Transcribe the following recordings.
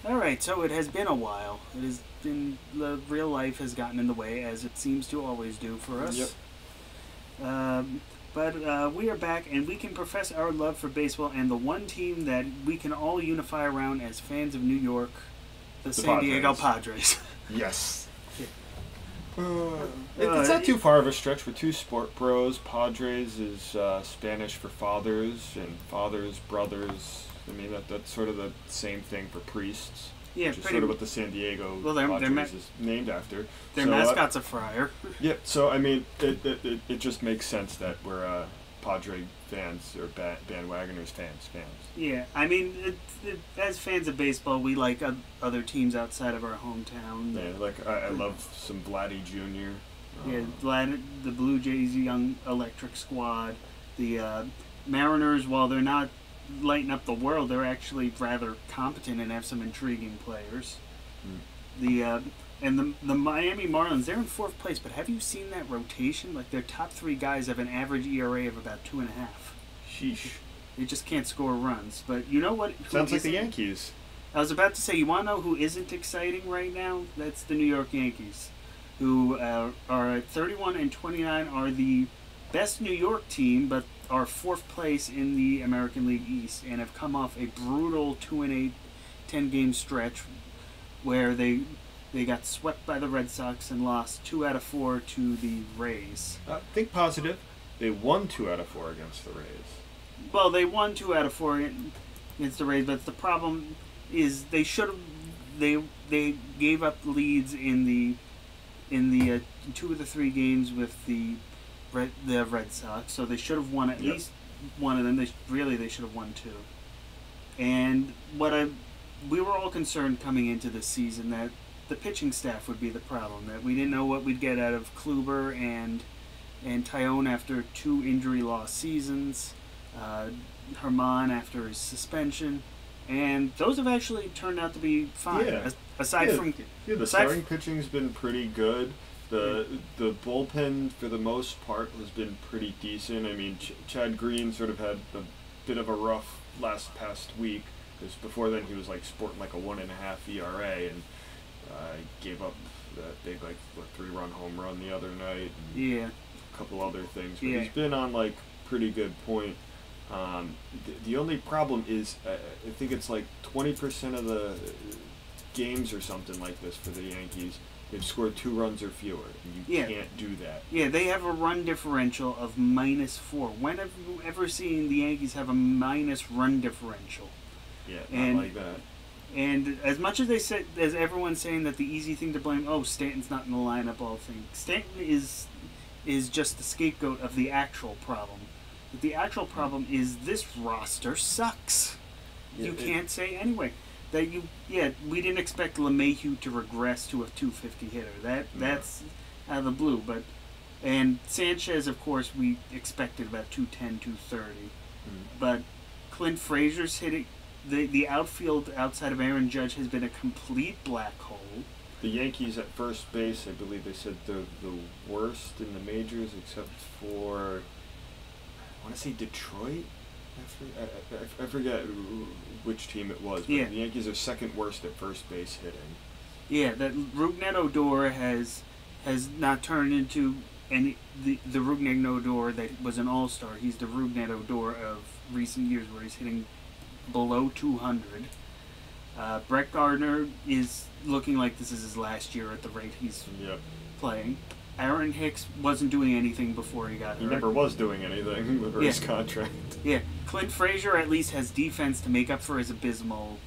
All right, so it has been a while. It has been the real life has gotten in the way, as it seems to always do for us. Yep. But we are back, and we can profess our love for baseball and the one team that we can all unify around as fans of New York, the San Diego Padres. Yes. It's not too far of a stretch. We're two sport bros. Padres is Spanish for fathers, and fathers, brothers. I mean, that's sort of the same thing for priests. Yeah, which is sort of what the San Diego Padres is named after. Their mascot's a friar. Yeah, so I mean, it just makes sense that we're Padre fans or bandwagoners fans. Yeah, I mean, as fans of baseball, we like other teams outside of our hometown. Yeah, like I love some Vladdy Jr. Yeah, the Blue Jays' young electric squad. The Mariners, while they're not lighting up the world, they're actually rather competent and have some intriguing players. And the Miami Marlins, they're in fourth place, but have you seen that rotation? Like, their top three guys have an average ERA of about 2.5. Sheesh. They just can't score runs. But you know what? Sounds like the Yankees. I was about to say, you want to know who isn't exciting right now? That's the New York Yankees, who are at 31 and 29, are the best New York team, but are fourth place in the American League East, and have come off a brutal 2-8, 10-game stretch where they got swept by the Red Sox and lost 2 out of 4 to the Rays. Think positive. They won 2 out of 4 against the Rays. Well, they won 2 out of 4 against the Rays, but the problem is they should have. They gave up leads in the 2 of the 3 games with the Red Sox, so they should have won at least one of them. They should have won 2. And we were all concerned coming into this season that the pitching staff would be the problem. That we didn't know what we'd get out of Kluber and Tyone after 2 injury-loss seasons. Herman after his suspension, and those have actually turned out to be fine. Yeah. Aside from the starting pitching's been pretty good. The bullpen, for the most part, has been pretty decent. I mean, Chad Green sort of had a bit of a rough past week, because before then he was like sporting like a 1.5 ERA, and gave up that big 3-run home run the other night. And a couple other things, but he's been on like pretty good point. The only problem is I think it's like 20% of the games or something like this for the Yankees, they've scored 2 runs or fewer, and you can't do that. Yeah, they have a run differential of -4. When have you ever seen the Yankees have a minus run differential? Yeah, not like that. And as much as as everyone's saying that the easy thing to blame, Stanton's not in the lineup, all things. Stanton is just the scapegoat of the actual problem. But the actual problem is this roster sucks. You can't say anyway. We didn't expect LeMahieu to regress to a 250 hitter. That's out of the blue. And Sanchez, of course, we expected about 210, 230. But Clint Frazier's hitting. The outfield outside of Aaron Judge has been a complete black hole. The Yankees at first base, I believe they said they're the worst in the majors, except for, I want to say Detroit. I forget which team it was, but the Yankees are second worst at first base hitting. Yeah, that Rougned Odor has not turned into the Rougned Odor that was an all-star. He's the Rougned Odor of recent years, where he's hitting below 200. Brett Gardner is looking like this is his last year at the rate he's playing. Aaron Hicks wasn't doing anything before he got hurt. He never was doing anything with his contract. Yeah, Clint Frazier at least has defense to make up for his abysmal.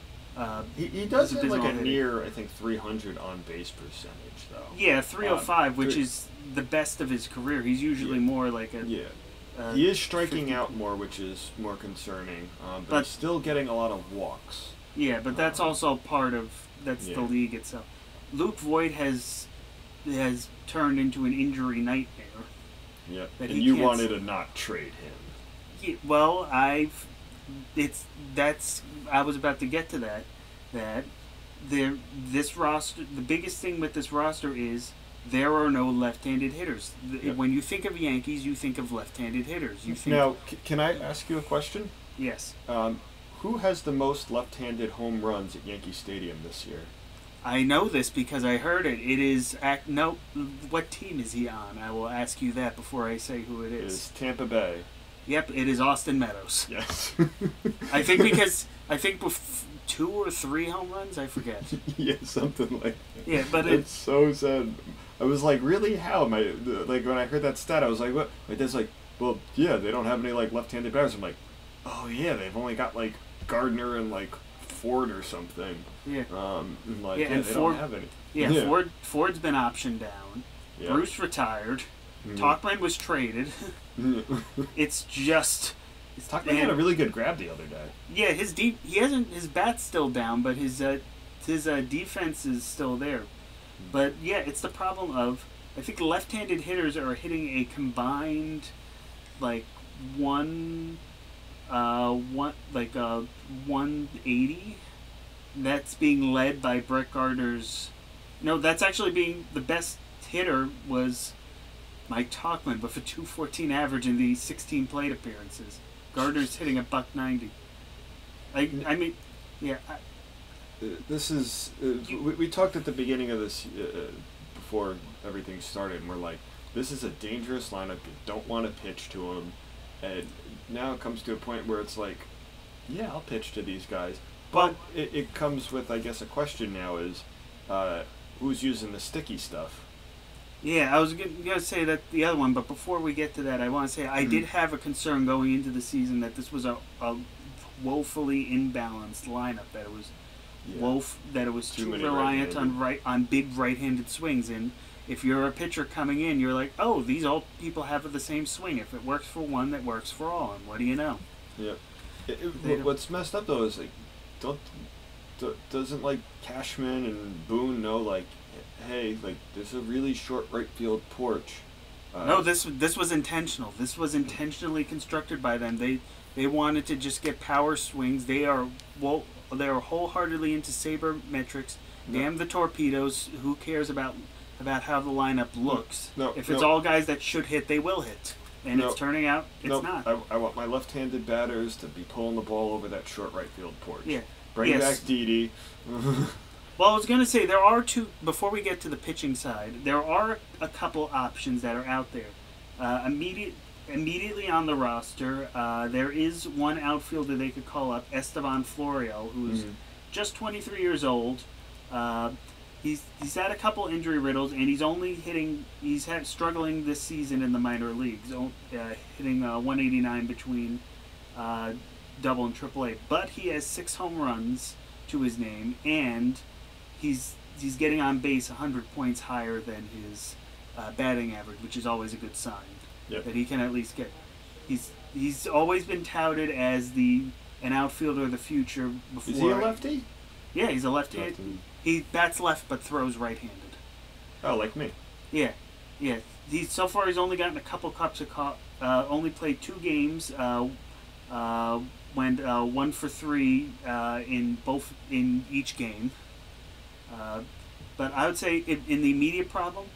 He does have like a near, I think, 300 on base percentage though. Yeah, 305, which is the best of his career. He's usually more like a. He is striking 50. Out more, which is more concerning, but he's still getting a lot of walks. Yeah, but that's also part of the league itself. Luke Voigt has turned into an injury nightmare. Yeah, and you wanted to not trade him. Yeah, well, I was about to get to that. This roster, the biggest thing with this roster is there are no left-handed hitters. When you think of Yankees, you think of left-handed hitters. Now, can I ask you a question? Yes. who has the most left-handed home runs at Yankee Stadium this year? I know this because I heard it. It is no. What team is he on? I will ask you that before I say who it It is. is Tampa Bay. Yep, it is Austin Meadows. Yes. I think because 2 or 3 home runs. I forget. Yeah, something like that. Yeah, but it's so sad. I was like, really? How? Like when I heard that stat, I was like, what? My dad's like, well, yeah, they don't have any like left-handed batters. I'm like, oh yeah, they've only got like Gardner and like Ford or something. Yeah. And like, and they Ford, don't have any. Yeah, Ford's been optioned down. Yeah. Bruce retired. Tauchman was traded. It's just. Tauchman had a really good grab the other day. Yeah, his bat's still down, but his defense is still there. But yeah, it's the problem of I think left-handed hitters are hitting a combined like 180. That's being led by Brett Gardner's. No, that's actually being the best hitter was Mike Tauchman, but for .214 average in the 16 plate appearances. Gardner's hitting a .190. I mean, yeah. This is we talked at the beginning of this before everything started, and we're like, this is a dangerous lineup. You don't want to pitch to them, and now it comes to a point where it's like, yeah, I'll pitch to these guys, but it comes with, I guess, a question now is, who's using the sticky stuff? Yeah, I was going to say that the other one, but before we get to that, I want to say I did have a concern going into the season that this was a woefully imbalanced lineup, that it was too reliant on big right-handed swings, and if you're a pitcher coming in, you're like, oh, these all people have the same swing. If it works for one, that works for all, and what do you know? Yeah. What's messed up though is like, doesn't like Cashman and Boone know like, hey, like there's a really short right field porch. No, this was intentional. This was intentionally constructed by them. They wanted to just get power swings. They are wholeheartedly into sabermetrics. No. Damn the torpedoes. Who cares about how the lineup looks? If it's all guys that should hit, they will hit. And it's turning out it's not. I want my left-handed batters to be pulling the ball over that short right field porch. Yeah. Bring back Didi. Well, I was going to say, there are two, before we get to the pitching side, there are a couple options that are out there. Immediately on the roster, there is one outfielder they could call up, Estevan Florial, who's just 23 years old. He's had a couple injury riddles, and he's struggling this season in the minor leagues, hitting 189 between double and triple A. But he has 6 home runs to his name, and he's getting on base 100 points higher than his batting average, which is always a good sign. Yep. That he can at least get. He's always been touted as an outfielder of the future. Before. Is he a lefty? Yeah, he's a lefty. He bats left but throws right-handed. Oh, like me. Yeah. So far he's only gotten a couple cups of only played 2 games. Went 1 for 3 in each game. But I would say in the immediate problem,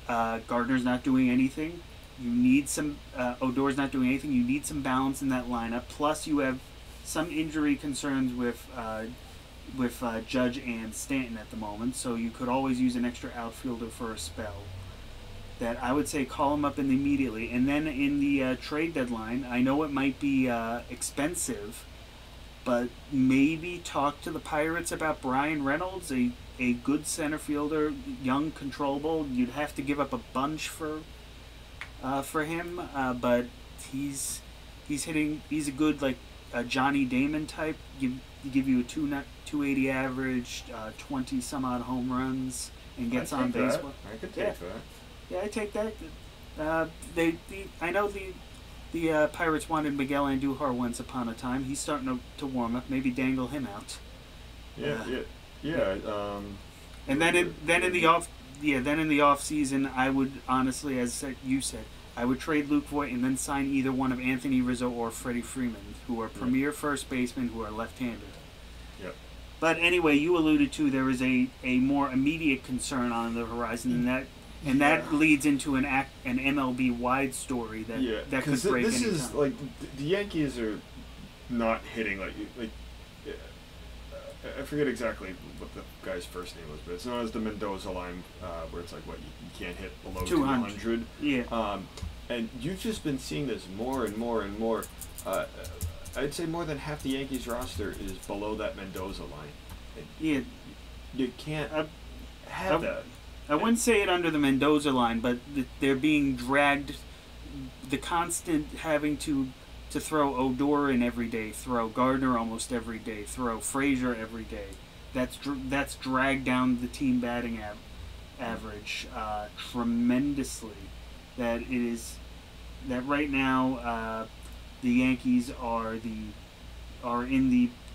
Gardner's not doing anything. You need some Odor's not doing anything. You need some balance in that lineup. Plus, you have some injury concerns with Judge and Stanton at the moment. So you could always use an extra outfielder for a spell. That I would say call him up immediately. And then in the trade deadline, I know it might be expensive, but maybe talk to the Pirates about Brian Reynolds, a good center fielder, young, controllable. You'd have to give up a bunch for him, but he's hitting. He's a good Johnny Damon type. Give you a 280 average, 20 some odd home runs, and gets on base. I could take that. Yeah, I take that. I know the Pirates wanted Miguel Andujar once upon a time. He's starting to warm up. Maybe dangle him out. Yeah. And then in the off season, I would honestly, as you said, I would trade Luke Voigt and then sign either one of Anthony Rizzo or Freddie Freeman, who are premier first basemen who are left-handed. Yep. But anyway, you alluded to there is a more immediate concern on the horizon, and that leads into an MLB-wide story that could break this any is time. the Yankees are not hitting like I forget exactly what the guy's first name was, but it's known as the Mendoza line, where it's like what you can't hit below 200. Yeah. And you've just been seeing this more and more and more. I'd say more than half the Yankees roster is below that Mendoza line. Yeah. You can't have that. I wouldn't say it under the Mendoza line, but they're being dragged. The constant having to throw Odor in every day, throw Gardner almost every day, throw Frazier every day. That's dragged down the team batting average tremendously. That right now the Yankees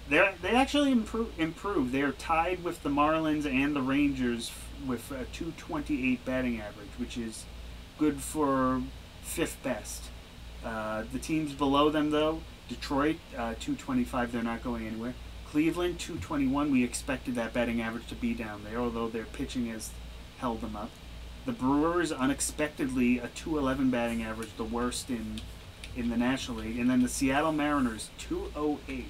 they actually improve. They're tied with the Marlins and the Rangers with a 228 batting average, which is good for fifth best. The teams below them, though, Detroit, 225, they're not going anywhere. Cleveland, 221, we expected that batting average to be down there, although their pitching has held them up. The Brewers, unexpectedly, a 211 batting average, the worst in the National League. And then the Seattle Mariners, 208.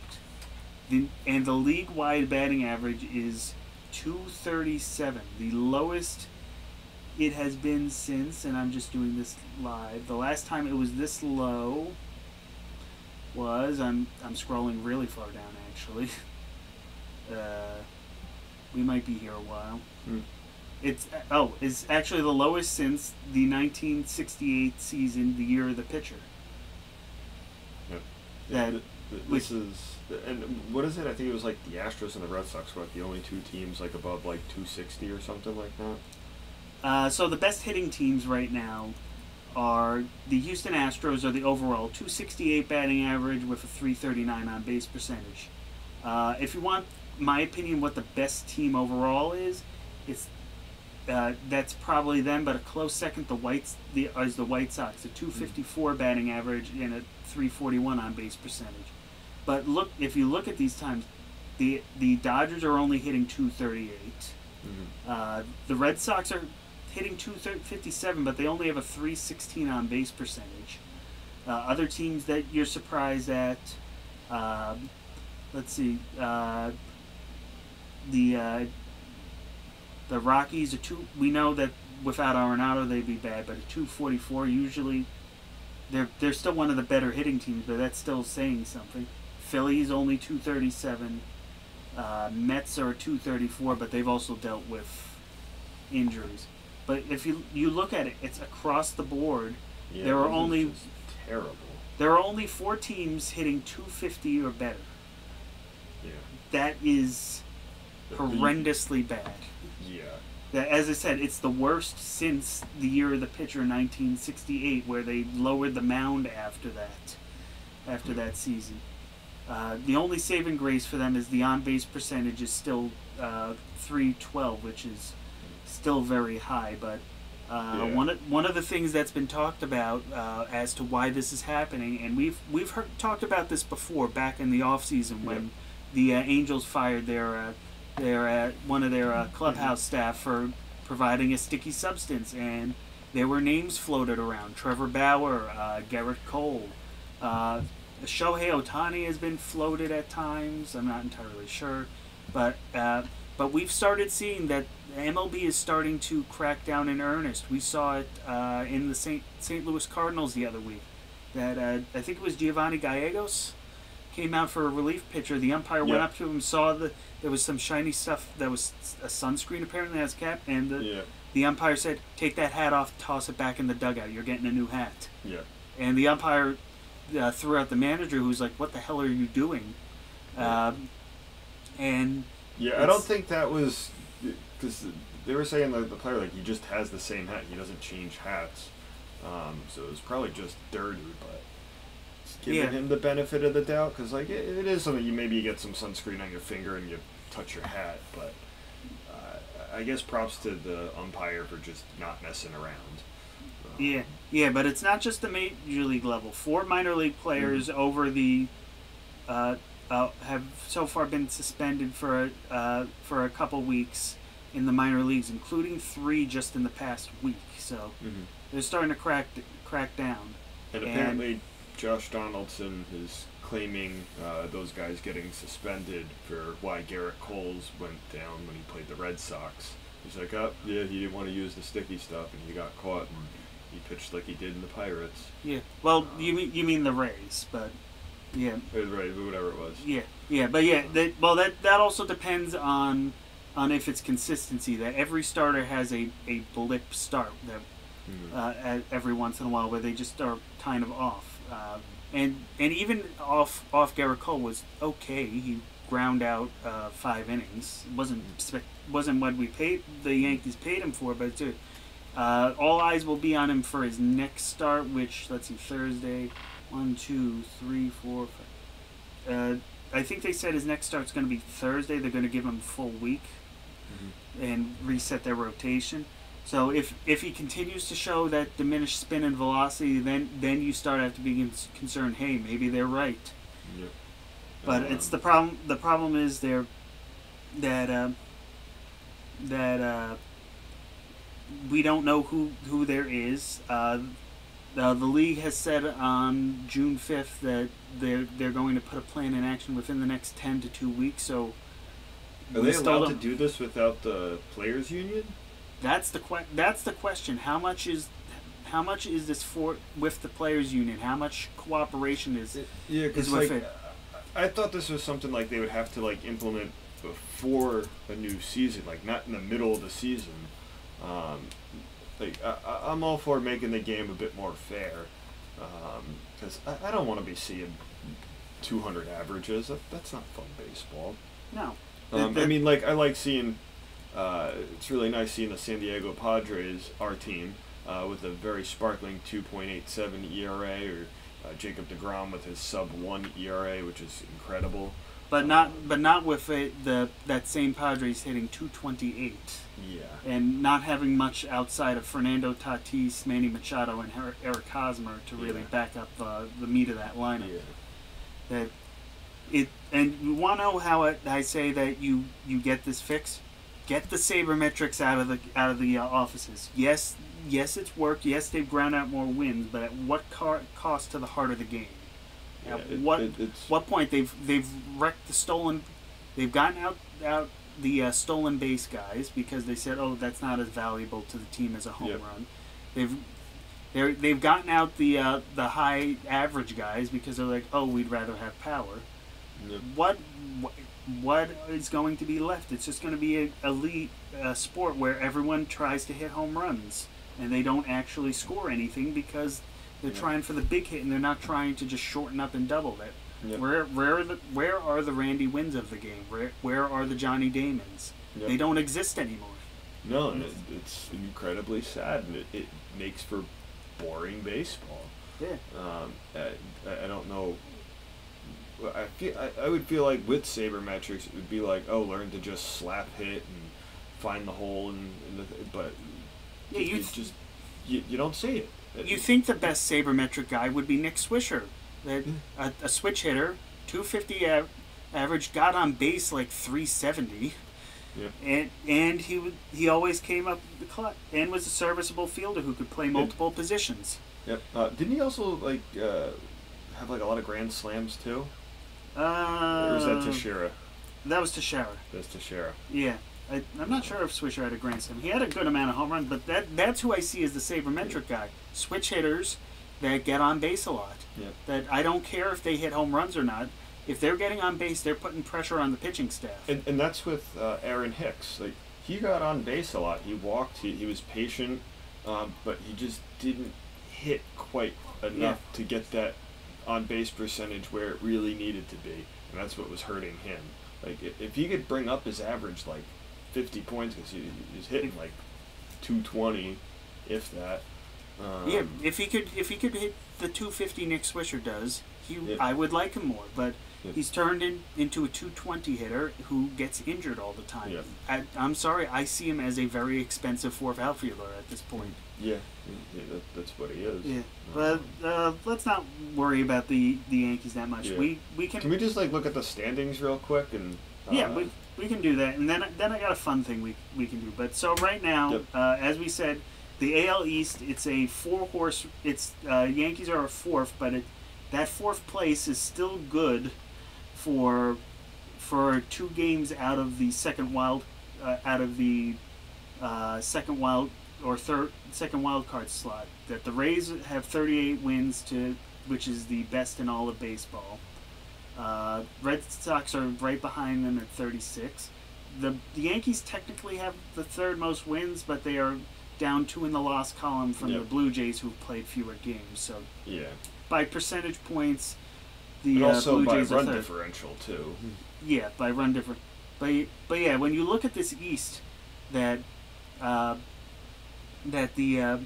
And the league-wide batting average is 237, the lowest it has been since, and I'm just doing this live. The last time it was this low was, I'm scrolling really far down actually. We might be here a while. It's actually the lowest since the 1968 season, the year of the pitcher. Yep. And what is it? I think it was like the Astros and the Red Sox were like the only two teams like above like 260 or something like that. So the best hitting teams right now are the Houston Astros, are the overall 268 batting average with a 339 on base percentage. If you want my opinion, what the best team overall is, it's that's probably them, but a close second is the White Sox, a 254 batting average and a 341 on base percentage. But if you look at these times, the Dodgers are only hitting 238. The Red Sox are hitting 257, but they only have a 316 on base percentage. Other teams that you're surprised at, let's see, the Rockies are we know that without Arenado they'd be bad, but at 244 usually they're still one of the better hitting teams, but that's still saying something. Phillies only 237. Mets are 234, but they've also dealt with injuries. But if you look at it, it's across the board. Yeah, there are only terrible. There are only 4 teams hitting 250 or better. Yeah. That is horrendously bad. Yeah. That, as I said, it's the worst since the year of the pitcher in 1968, where they lowered the mound after that season. The only saving grace for them is the on-base percentage is still 312, which is still very high. But one of the things that's been talked about as to why this is happening, and we've talked about this before back in the off season when the Angels fired their one of their clubhouse staff for providing a sticky substance, and there were names floated around: Trevor Bauer, Garrett Cole. Shohei Ohtani has been floated at times. I'm not entirely sure, but we've started seeing that MLB is starting to crack down in earnest. We saw it in the St. Louis Cardinals the other week. That I think it was Giovanni Gallegos came out for a relief pitcher. The umpire went up to him, saw there was some shiny stuff that was a sunscreen apparently on his cap, and the umpire said, "Take that hat off, toss it back in the dugout. You're getting a new hat." Yeah. And the umpire threw out the manager, who's like, "What the hell are you doing?" And I don't think that was because they were saying the player he just has the same hat. He doesn't change hats, so it was probably just dirty, but giving him the benefit of the doubt because it is something you get some sunscreen on your finger and you touch your hat, but I guess props to the umpire for just not messing around. But it's not just the major league level. 4 minor league players over the have so far been suspended for a couple weeks in the minor leagues, including 3 just in the past week. So they're starting to crack down. And apparently, Josh Donaldson has claiming those guys getting suspended for why Garrett Coles went down when he played the Red Sox. He's like, oh, yeah, he didn't want to use the sticky stuff, and he got caught, and he pitched like he did in the Pirates. Yeah. Well, you mean the Rays, but yeah. Right, whatever it was. Yeah, but yeah, that also depends on if it's consistency. That every starter has a blip start that every once in a while where they just are kind of off. And even off Garrett Cole was okay. He ground out 5 innings. Wasn't what the Yankees paid him for, but all eyes will be on him for his next start, which, let's see, Thursday. 1, 2, 3, 4, 5. I think they said his next start's going to be Thursday. They're going to give him a full week and reset their rotation. So if he continues to show that diminished spin and velocity, then you start to have to be concerned. Hey, maybe they're right. Yep. But it's the problem. The problem is that we don't know who there is. The league has said on June 5th that they're going to put a plan in action within the next 10 to 2 weeks. So are they allowed to do this without the players' union? That's the question. How much is this for with the players' union? How much cooperation is with it? I thought this was something like they would have to like implement before a new season, like not in the middle of the season. I'm all for making the game a bit more fair, because I don't want to be seeing 200 averages. That's not fun baseball. No. I mean, like I like seeing. It's really nice seeing the San Diego Padres, our team, with a very sparkling 2.87 ERA, or Jacob deGrom with his sub-1 ERA, which is incredible. But not with that same Padres hitting 228. Yeah. And not having much outside of Fernando Tatis, Manny Machado, and Eric Hosmer to really back up the meat of that lineup. Yeah. And you want to know how I say that you get this fixed? Get the sabermetrics out of the offices. Yes, it's worked. Yes, they've ground out more wins, but at what cost to the heart of the game? At what point they've wrecked the stolen? They've gotten out the stolen base guys because they said, oh, that's not as valuable to the team as a home run. They've gotten out the high average guys because they're like, oh, we'd rather have power. Yep. What is going to be left? It's just going to be an elite sport where everyone tries to hit home runs and they don't actually score anything because they're trying for the big hit and they're not trying to just shorten up and double it. Yep. Where are the Randy Wynns of the game? Where are the Johnny Damons? Yep. They don't exist anymore. No, and it's incredibly sad, and it makes for boring baseball. Yeah. I don't know. I would feel like with sabermetrics it would be like, oh, learn to just slap hit and find the hole but you don't see it. You think the best sabermetric guy would be Nick Swisher, a switch hitter, 250 average, got on base like 370. Yeah. And he always came up the clutch and was a serviceable fielder who could play multiple positions. Yep. Didn't he also have like a lot of grand slams too? Or was that Teixeira? That was Teixeira. That's Teixeira. Yeah. I'm not sure if Swisher had a grand slam. He had a good amount of home runs, but that's who I see as the sabermetric guy. Switch hitters that get on base a lot. Yeah. That I don't care if they hit home runs or not. If they're getting on base, they're putting pressure on the pitching staff. And that's with Aaron Hicks. Like, he got on base a lot. He walked. He was patient, but he just didn't hit quite enough to get that on base percentage where it really needed to be, and that's what was hurting him. Like, if he could bring up his average like 50 points, because he's hitting like 220, if that. If he could hit the 250 Nick Swisher does, I would like him more. But he's turned into a 220 hitter who gets injured all the time. Yeah. I'm sorry, I see him as a very expensive fourth outfielder at this point. Yeah, that's what he is. Yeah, but let's not worry about the Yankees that much. Yeah. We can. Can we just like look at the standings real quick and? We can do that, and then I got a fun thing we can do. But so right now, as we said, the AL East, it's a 4-horse. It's Yankees are a fourth, but that fourth place is still good for 2 games out of the second wild or second wild card slot. That the Rays have 38 wins which is the best in all of baseball. Red Sox are right behind them at 36. The Yankees technically have the third most wins, but they are down 2 in the loss column from the Blue Jays, who've played fewer games. So by percentage points, the also Blue Jays by are run third. differential too. Yeah, by run different. But yeah, when you look at this East, that the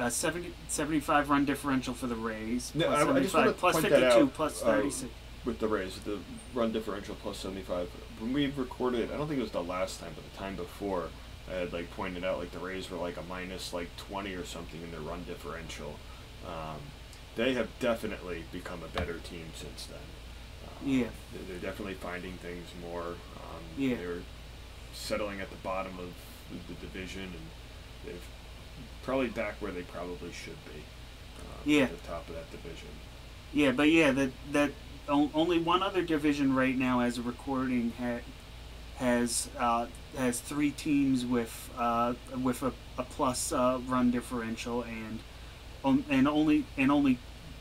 75 run differential for the Rays, No, plus I just want 75, to plus point 52, that out, plus 36. With the Rays, the run differential plus 75. When we recorded, I don't think it was the last time, but the time before, I had like pointed out like the Rays were like a minus like 20 or something in their run differential. They have definitely become a better team since then. They're definitely finding things more. They're settling at the bottom of the division, and they're probably back where they probably should be. At the top of that division. Yeah, but that only one other division right now, as a recording, has 3 teams with a plus run differential, and only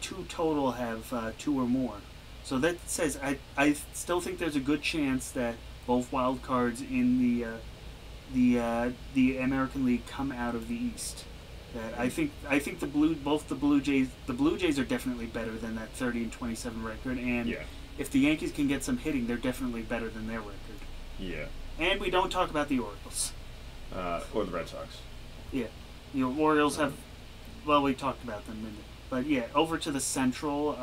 2 total have 2 or more. So that says I still think there's a good chance that both wild cards in the American League come out of the East. That I think the Blue Jays are definitely better than that 30-27 record, and if the Yankees can get some hitting, they're definitely better than their record. Yeah. And we don't talk about the Orioles. Or the Red Sox. Yeah. Orioles have. Well, we talked about them, but yeah, over to the Central.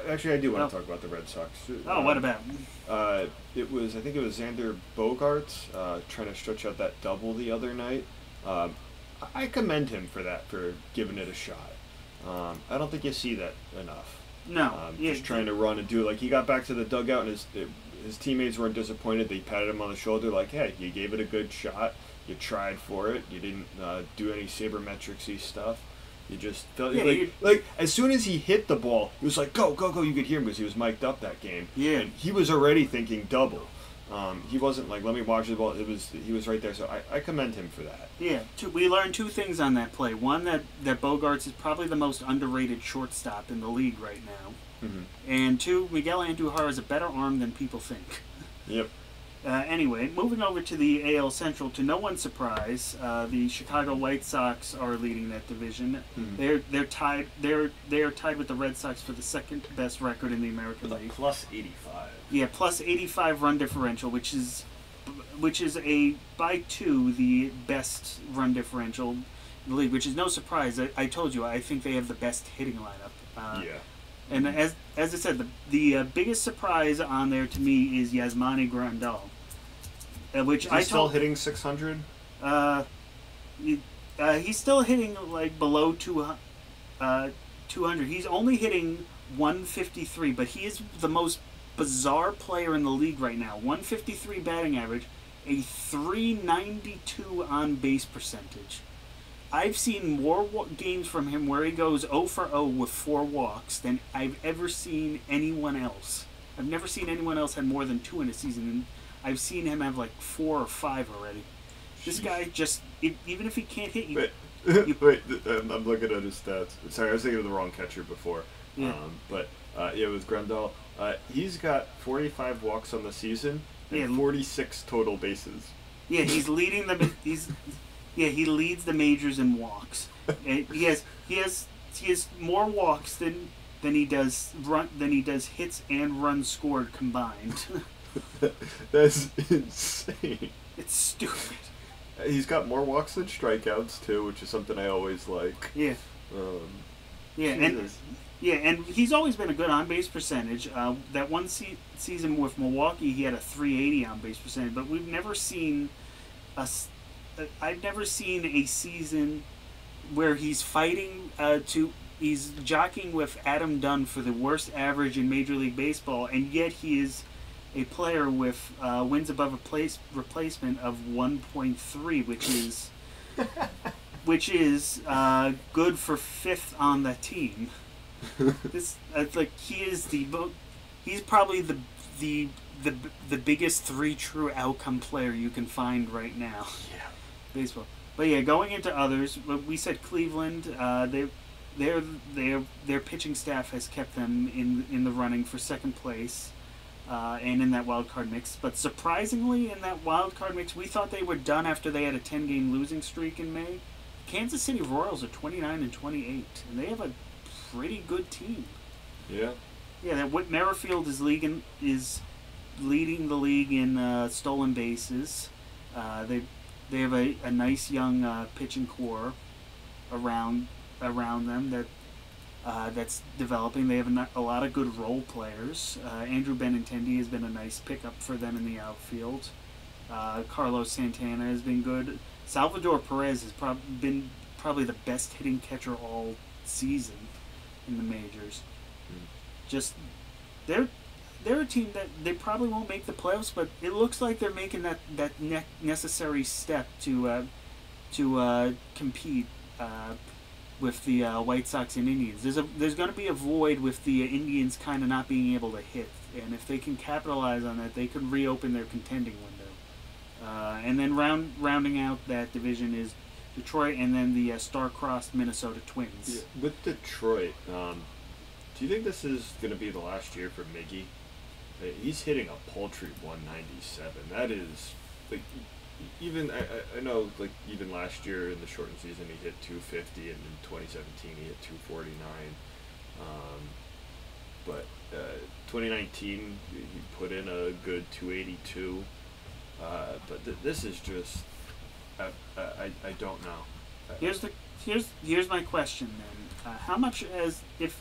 Actually, I do want to talk about the Red Sox. What about? I think it was Xander Bogaerts trying to stretch out that double the other night. I commend him for that, for giving it a shot. I don't think you see that enough. No. Just trying to run and do it. Like, he got back to the dugout and his teammates weren't disappointed. They patted him on the shoulder like, hey, you gave it a good shot. You tried for it. You didn't do any sabermetrics-y stuff. You just felt like as soon as he hit the ball, he was like, go, go, go. You could hear him because he was mic'd up that game. Yeah. And he was already thinking double. He wasn't like, let me watch the ball. He was right there. So I commend him for that. Yeah. We learned 2 things on that play. One, that Bogaerts is probably the most underrated shortstop in the league right now. Mm-hmm. And 2, Miguel Andujar has a better arm than people think. Yep. Anyway, moving over to the AL Central, to no one's surprise, the Chicago White Sox are leading that division. Mm-hmm. They're tied. They're tied with the Red Sox for the second best record in the American League. Plus 85. Yeah, plus 85 run differential, which is by 2 the best run differential in the league. Which is no surprise. I told you, I think they have the best hitting lineup. And as I said, the biggest surprise on there to me is Yasmani Grandal, which Is he still hitting 600? He's still hitting like below 200. He's only hitting 153, but he is the most bizarre player in the league right now. 153 batting average, a 392 on base percentage. I've seen more games from him where he goes 0 for 0 with 4 walks than I've ever seen anyone else. I've never seen anyone else have more than 2 in a season, and I've seen him have like 4 or 5 already. This guy just, even if he can't hit you... Wait, I'm looking at his stats. Sorry, I was thinking of the wrong catcher before. Yeah. With Grandal, he's got 45 walks on the season and 46 total bases. Yeah, he's leading the... he leads the majors in walks. And he has more walks than he does hits and runs scored combined. That's insane. It's stupid. He's got more walks than strikeouts too, which is something I always like. Yeah. And he's always been a good on base percentage. That one season with Milwaukee, he had a 380 on base percentage, but we've never seen I've never seen a season where he's fighting he's jockeying with Adam Dunn for the worst average in Major League Baseball, and yet he is a player with wins above replacement of 1.3, which is good for 5th on the team. This like he's probably the the biggest three true outcome player you can find right now. Yeah. Baseball. But yeah, going into others, we said Cleveland. Their pitching staff has kept them in the running for second place, and in that wild card mix. But surprisingly, in that wild card mix, we thought they were done after they had a 10-game losing streak in May. Kansas City Royals are 29-28, and they have a pretty good team. Yeah. Yeah, that Whit Merrifield is leading the league in stolen bases. They have a nice young pitching core around them that's developing. They have a lot of good role players. Andrew Benintendi has been a nice pickup for them in the outfield. Carlos Santana has been good. Salvador Perez has been probably the best hitting catcher all season in the majors. Just they're a team that they probably won't make the playoffs, but it looks like they're making that necessary step to compete with the White Sox and Indians. There's going to be a void with the Indians kind of not being able to hit, and if they can capitalize on that, they could reopen their contending window. And then rounding out that division is Detroit, and then the star-crossed Minnesota Twins. Yeah. With Detroit, do you think this is going to be the last year for Miggy? He's hitting a paltry 197. That is, like, even I know, like, even last year in the shortened season he hit 250, and in 2017 he hit 249. But 2019 he put in a good 282. But this is just I don't know. Here's my question then. How much if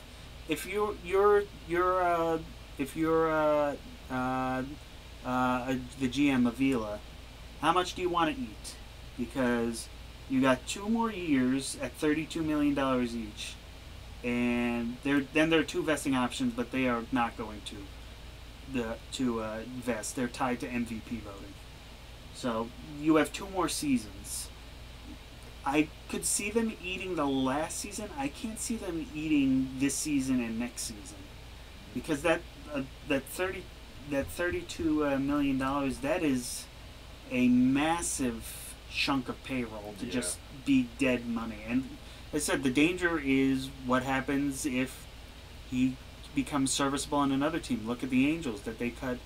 you're the GM of Vila, how much do you want to eat? Because you got 2 more years at $32 million each, and there are 2 vesting options, but they are not going to vest. They're tied to MVP voting. So you have 2 more seasons. I could see them eating the last season. I can't see them eating this season and next season, because that $32 million, that is a massive chunk of payroll to just be dead money. And I said the danger is what happens if he becomes serviceable on another team. Look at the Angels, that they cut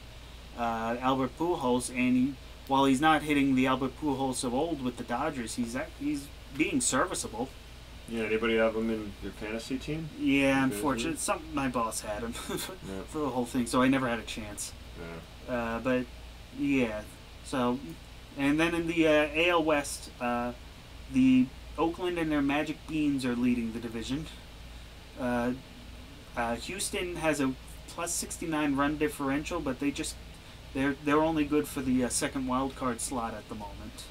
Albert Pujols, and while he's not hitting the Albert Pujols of old with the Dodgers, he's being serviceable. Yeah, anybody have him in your fantasy team? Yeah, unfortunately. My boss had him for the whole thing, so I never had a chance. Yeah. But, yeah. So, and then in the AL West, the Oakland and their Magic Beans are leading the division. Houston has a plus 69 run differential, but they're only good for the second wild card slot at the moment.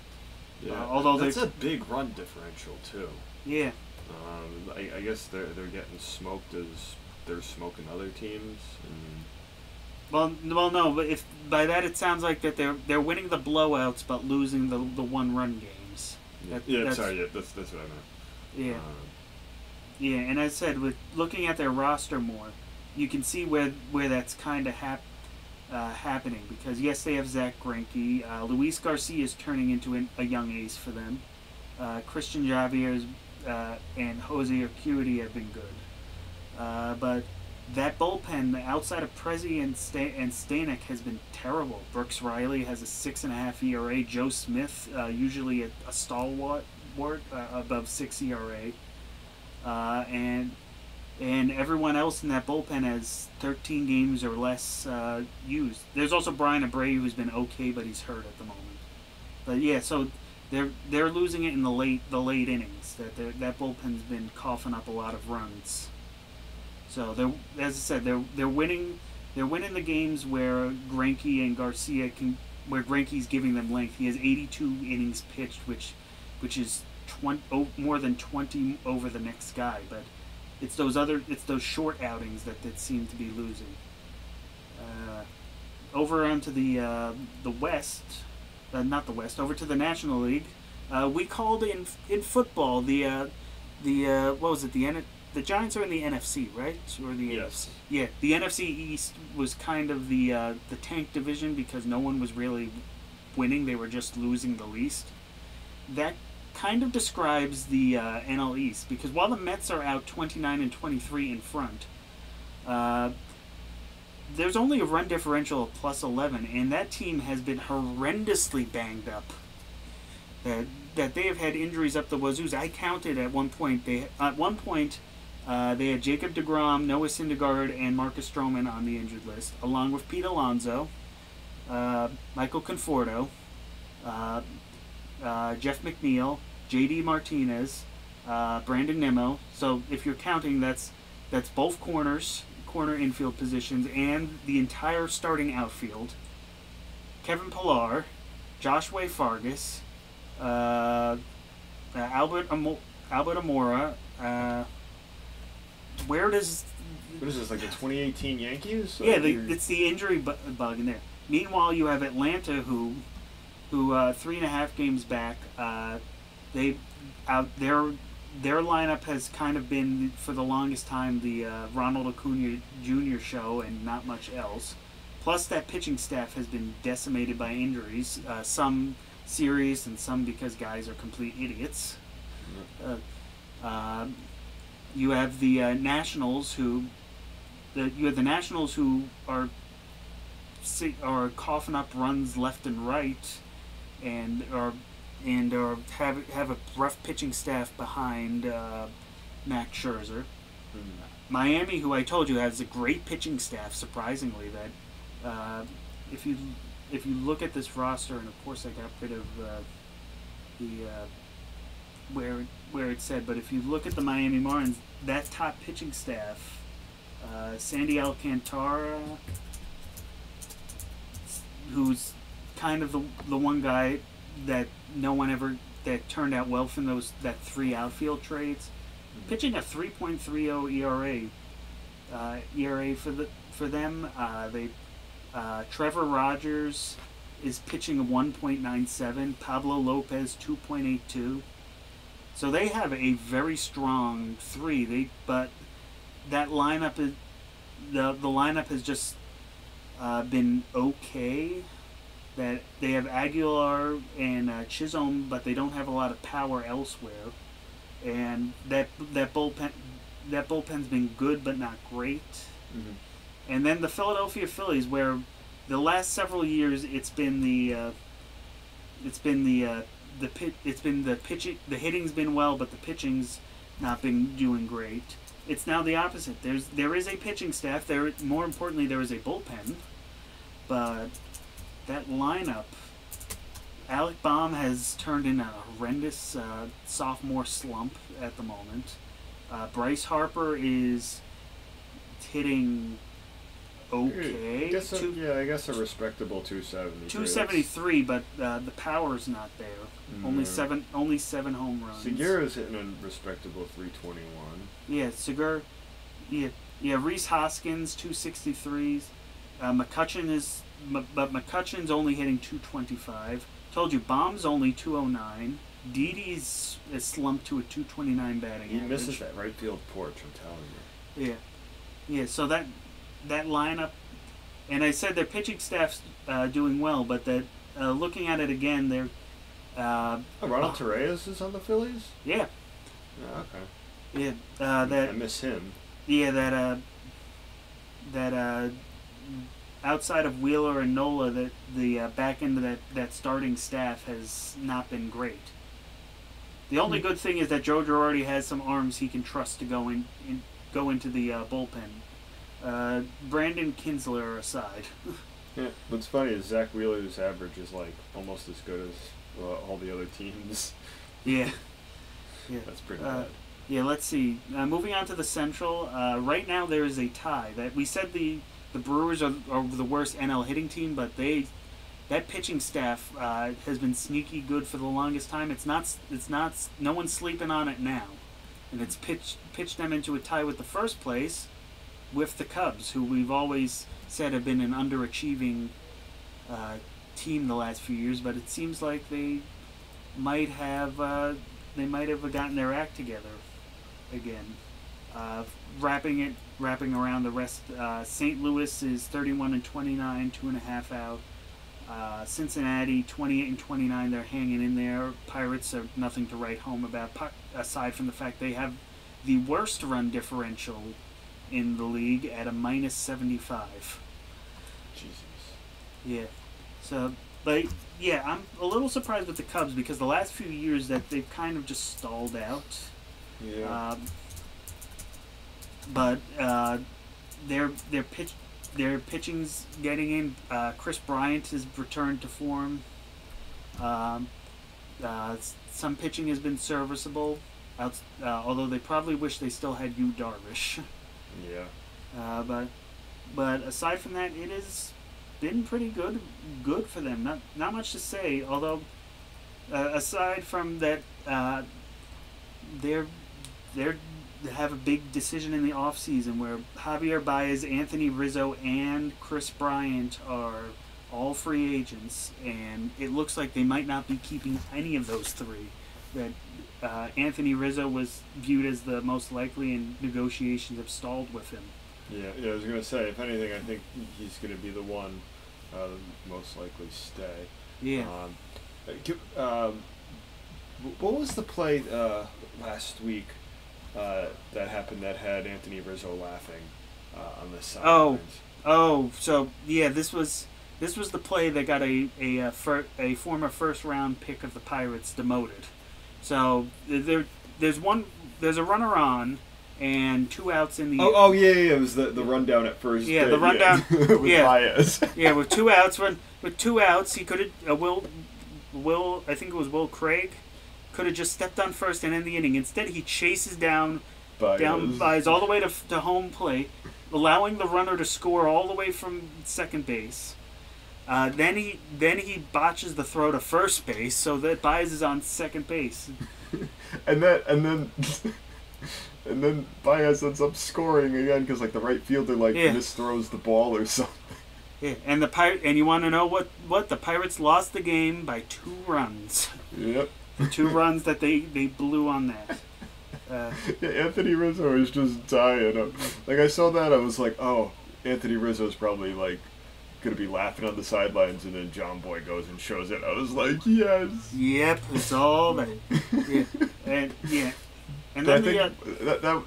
Yeah, although that's a big run differential too. Yeah. I guess they're getting smoked as they're smoking other teams. Well, no, but if by that it sounds like that they're winning the blowouts but losing the 1-run games. That's what I meant. Yeah. Yeah, and I said, with looking at their roster more, you can see where that's kind of happening, because yes, they have Zach Greinke. Luis Garcia is turning into a young ace for them. Christian Javier and Jose Urquidy have been good, but that bullpen outside of Prezi and Stanek has been terrible. Brooks Riley has a 6.5 ERA. Joe Smith, usually a stalwart, above 6 ERA, and everyone else in that bullpen has 13 games or less used. There's also Brian Abreu, who's been okay, but he's hurt at the moment. But yeah, so they're losing it in the late innings. That bullpen's been coughing up a lot of runs. So as I said, they're winning the games where Greinke and Garcia where Greinke's giving them length. He has 82 innings pitched, which is more than 20 over the next guy, but it's those short outings that seem to be losing. Over onto the West, not the West, over to the National League. We called in football the what was it, the the Giants are in the NFC, right? Or the Yes. AFC? Yeah, the NFC East was kind of the tank division because no one was really winning; they were just losing the least. That kind of describes the NL East because while the Mets are out 29-23 in front, uh, there's only a run differential of plus 11, and that team has been horrendously banged up. That they have had injuries up the wazoos. I counted at one point. They had Jacob deGrom, Noah Syndergaard, and Marcus Stroman on the injured list, along with Pete Alonso, Michael Conforto, Jeff McNeil, J.D. Martinez, Brandon Nimmo. So if you're counting, that's both corner infield positions, and the entire starting outfield. Kevin Pillar, Joshua Fargas, Albert Amora. Where does... What is this, like the 2018 Yankees? Yeah, it's the injury bug in there. Meanwhile, you have Atlanta, who 3.5 games back, their lineup has kind of been, for the longest time, the Ronald Acuna Jr. show and not much else. Plus, that pitching staff has been decimated by injuries, some serious and some because guys are complete idiots. You have the Nationals who are coughing up runs left and right, and have a rough pitching staff behind Max Scherzer. Miami, who I told you has a great pitching staff, surprisingly. That if you look at this roster, and of course I got rid of where it said, but if you look at the Miami Marlins, that top pitching staff, Sandy Alcantara, who's kind of the one guy that no one ever that turned out well from that 3 outfield trades, pitching a 3.30 ERA for them. Trevor Rogers is pitching a 1.97. Pablo Lopez 2.82. So they have a very strong 3. But that lineup is the lineup has just been okay. That they have Aguilar and Chisholm, but they don't have a lot of power elsewhere. And that bullpen's been good but not great. Mm-hmm. And then the Philadelphia Phillies, where the last several years it's been the pitching. The hitting's been well, but the pitching's not been doing great. It's now the opposite. There is a pitching staff. More importantly, there is a bullpen, but that lineup, Alec Baum has turned in a horrendous sophomore slump at the moment. Bryce Harper is hitting okay. I guess a respectable 273. 273, but the power's not there. Only seven home runs. Segura's hitting a respectable 321. Yeah, Segura. Yeah. Reese Hoskins 263s. McCutcheon's only hitting 225. Told you, Baum's only 209. Didi's is slumped to a 229 batting average. He misses that right field porch, I'm telling you. Yeah. So that lineup, and I said their pitching staff's doing well, but that looking at it again, they're. Ronald Torreyes is on the Phillies? Yeah. Oh, okay. Yeah. I miss him. Yeah. That outside of Wheeler and Nola, that the back end of that starting staff has not been great. The only good thing is that Joe Girardi has some arms he can trust to go into the bullpen. Brandon Kinsler aside. Yeah, what's funny is Zach Wheeler's average is like almost as good as all the other teams. Yeah. That's pretty bad. Yeah, let's see. Moving on to the Central, right now there is a tie. That we said the Brewers are the worst NL hitting team, but that pitching staff has been sneaky good for the longest time. It's not. No one's sleeping on it now, and it's pitched them into a tie with the first place, with the Cubs, who we've always said have been an underachieving team the last few years. But it seems like they might have gotten their act together again. Wrapping around the rest. St. Louis is 31-29, 2.5 out. Cincinnati 28-29. They're hanging in there. Pirates are nothing to write home about, aside from the fact they have the worst run differential in the league at a -75. Jesus. Yeah. So, but yeah, I'm a little surprised with the Cubs because the last few years that they've kind of just stalled out. Yeah. But their pitching's getting in. Chris Bryant has returned to form. Some pitching has been serviceable, although they probably wish they still had Yu Darvish. Yeah. But aside from that, it has been pretty good for them. Not much to say. Although aside from that, they have a big decision in the offseason where Javier Baez, Anthony Rizzo, and Chris Bryant are all free agents, and it looks like they might not be keeping any of those three. That Anthony Rizzo was viewed as the most likely, and negotiations have stalled with him. Yeah, I was gonna say, if anything, I think he's gonna be the one most likely stay. Yeah. What was the play last week that happened that had Anthony Rizzo laughing on the sidelines? So yeah, this was the play that got a former first round pick of the Pirates demoted. So there's a runner on and 2 outs in the. Oh yeah, it was the rundown at first. Yeah, the rundown. With yeah, Baez. Yeah, with 2 outs. With 2 outs, he could have Will. I think it was Will Craig. Could have just stepped on first and end the inning. Instead, he chases down Baez all the way to home plate, allowing the runner to score all the way from second base. Then he botches the throw to first base, so that Baez is on second base. and then Baez ends up scoring again because like the right fielder misthrows the ball or something. Yeah, and and you want to know what the Pirates lost the game by 2 runs. Yep. The 2 runs that they blew on that. Yeah, Anthony Rizzo is just dying. Like I saw that, I was like, oh, Anthony Rizzo is probably like gonna be laughing on the sidelines, and then John Boy goes and shows it. I was like, yes. Yep, it's all that. Yeah, and yeah, and then I think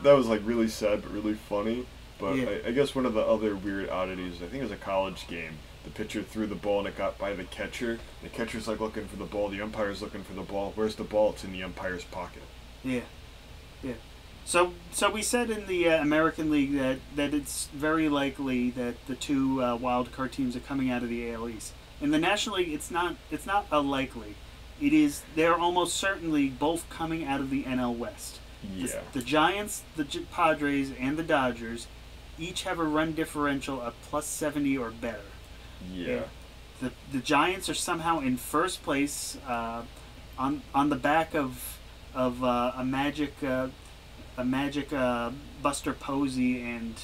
that was like really sad but really funny. But yeah. I guess one of the other weird oddities, I think it was a college game. The pitcher threw the ball and it got by the catcher. The catcher's like looking for the ball. The umpire's looking for the ball. Where's the ball? It's in the umpire's pocket. Yeah, yeah. So we said in the American League that it's very likely that the 2 wild card teams are coming out of the AL East. In the National League, it's not unlikely. It is. They're almost certainly both coming out of the NL West. Yeah. The Giants, the Padres, and the Dodgers each have a run differential of +70 or better. Yeah. The Giants are somehow in first place on the back of a magic Buster Posey and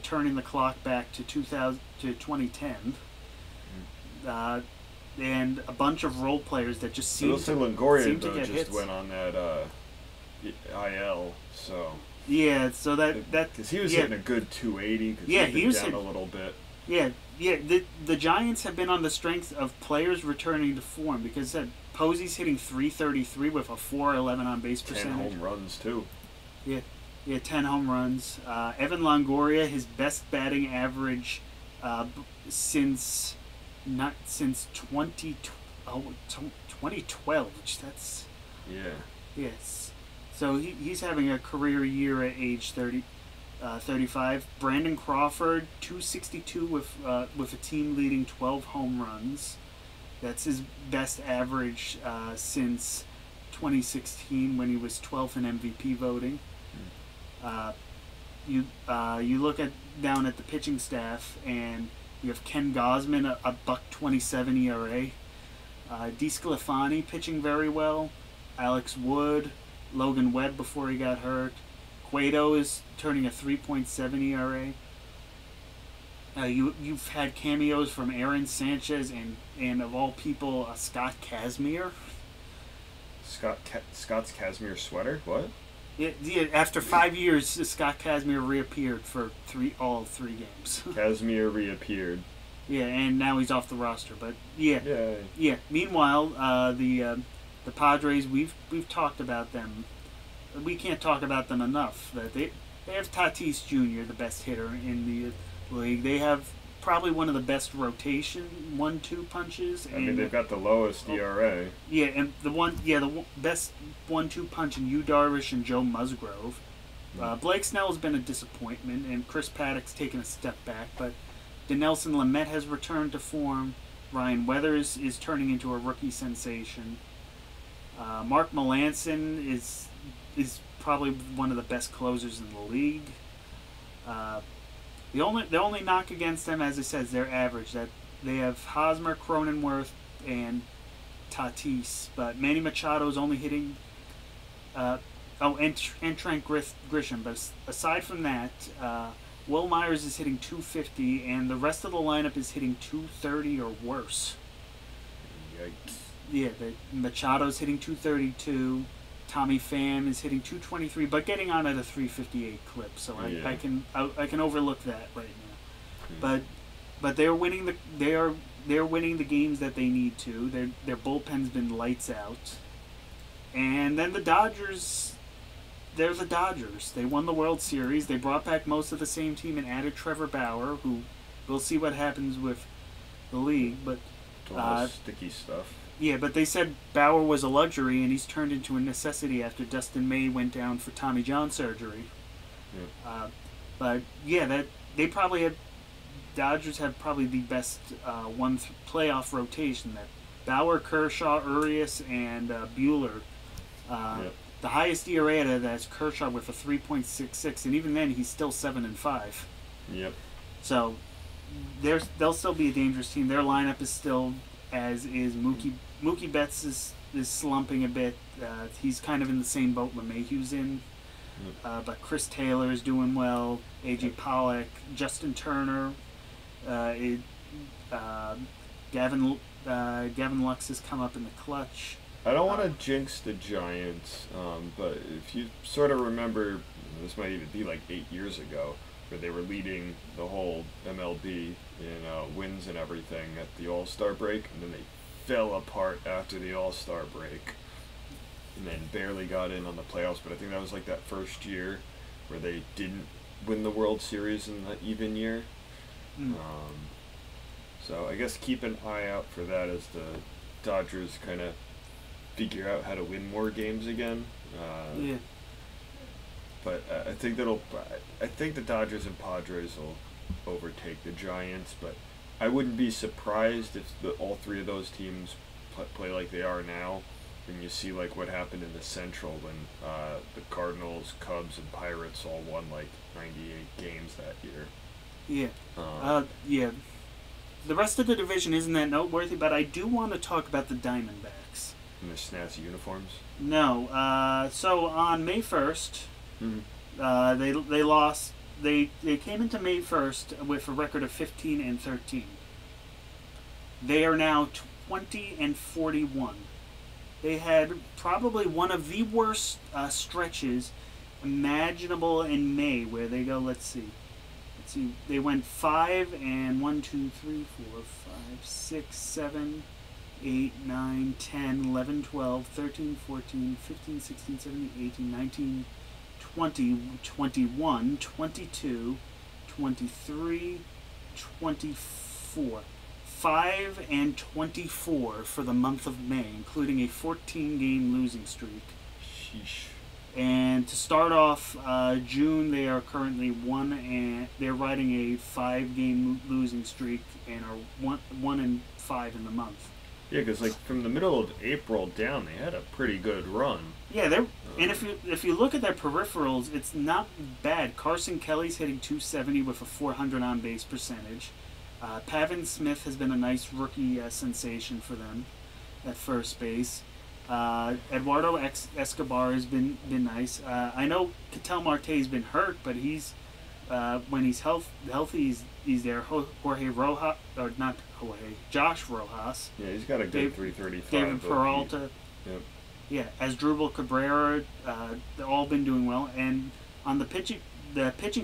turning the clock back to 2010. And a bunch of role players that just seem to Longoria get just hits. went on that IL, so yeah, so that because he was hitting a good 280. Because he was down a little bit. Yeah. The Giants have been on the strength of players returning to form because Posey's hitting .333 with a .411 on base percentage. 10 home runs too. Yeah, 10 home runs. Evan Longoria, his best batting average since 2012, which that's yes. So he's having a career year at age 35. Brandon Crawford, 262 with a team leading 12 home runs. That's his best average since 2016 when he was 12th in MVP voting. You look down at the pitching staff, and you have Ken Gosman, a .127 ERA. DeSclafani pitching very well. Alex Wood, Logan Webb before he got hurt. Cueto is turning a 3.7 ERA. You've had cameos from Aaron Sanchez and of all people, Scott Kazmir. Scott's Kazmir sweater? What? After 5 years, Scott Kazmir reappeared for all three games. Kazmir reappeared. Yeah, and now he's off the roster. But yeah, Yay. yeah. Meanwhile, the Padres, we've talked about them. We can't talk about them enough. That they have Tatis Jr., the best hitter in the league. They have probably one of the best rotation 1-2 punches. I mean, they've got the lowest ERA. Yeah, and the best 1-2 punch in Yu Darvish and Joe Musgrove. Blake Snell's been a disappointment, and Chris Paddock's taken a step back. But Dinelson Lamet has returned to form. Ryan Weathers is turning into a rookie sensation. Mark Melancon is probably one of the best closers in the league. The only knock against them, as I said, is their average. That they have Hosmer, Cronenworth, and Tatis, but Manny Machado's only hitting. And Trent Grisham. But aside from that, Will Myers is hitting 250, and the rest of the lineup is hitting 230 or worse. Yikes. Yeah, Machado's hitting 232. Tommy Pham is hitting 223, but getting on at a 358 clip. So I can overlook that right now. But they're winning they're winning the games that they need to. Their bullpen's been lights out. And then the Dodgers. They're the Dodgers. They won the World Series. They brought back most of the same team and added Trevor Bauer, who we'll see what happens with the league. But sticky stuff. Yeah, but they said Bauer was a luxury, and he's turned into a necessity after Dustin May went down for Tommy John surgery. Yeah. But yeah, Dodgers have probably the best playoff rotation. That Bauer, Kershaw, Urias, and Buehler. The highest ERA out of that is Kershaw with a 3.66, and even then he's still 7-5. Yep. So they'll still be a dangerous team. Their lineup is still as is. Mookie Betts is slumping a bit. He's kind of in the same boat LeMahieu's in. But Chris Taylor is doing well. A.J. Pollock, Justin Turner, Gavin Lux has come up in the clutch. I don't want to jinx the Giants, but if you sort of remember, this might even be like 8 years ago, where they were leading the whole MLB in wins and everything at the All-Star break, and then they fell apart after the All-Star break, and then barely got in on the playoffs. But I think that was like that first year where they didn't win the World Series in that even year. So I guess keep an eye out for that as the Dodgers kind of figure out how to win more games again. But I think the Dodgers and Padres will overtake the Giants. But I wouldn't be surprised if all three of those teams play like they are now. When you see like what happened in the Central when the Cardinals, Cubs, and Pirates all won like 98 games that year. Yeah. The rest of the division isn't that noteworthy, but I do want to talk about the Diamondbacks. And their snazzy uniforms? No. So on May 1st, they lost. They came into May 1st with a record of 15-13. They are now 20-41. They had probably one of the worst stretches imaginable in May, where they go. Let's see. They went 5 and 1, 2, 3, 4, 5, 6, 7, 8, 9, 10, 11, 12, 13, 14, 15, 16, 17, 18, 19, 20, 21, 22, 23, 24. 5 and 24 for the month of May, including a 14-game losing streak. Sheesh. And to start off June, they are currently they're riding a 5-game losing streak and are 1-5 in the month. Yeah, because like from the middle of April down, they had a pretty good run. Yeah, and if you look at their peripherals, it's not bad. Carson Kelly's hitting 270 with a 400 on base percentage. Pavin Smith has been a nice rookie sensation for them at first base. Eduardo Escobar has been nice. I know Ketel Marte's been hurt, but he's when he's healthy, he's there. Jorge Rojas, or not Jorge, Josh Rojas. Yeah, he's got a good 335. David Peralta. Yep. Yeah, Asdrubal Cabrera, they've all been doing well, and on the pitching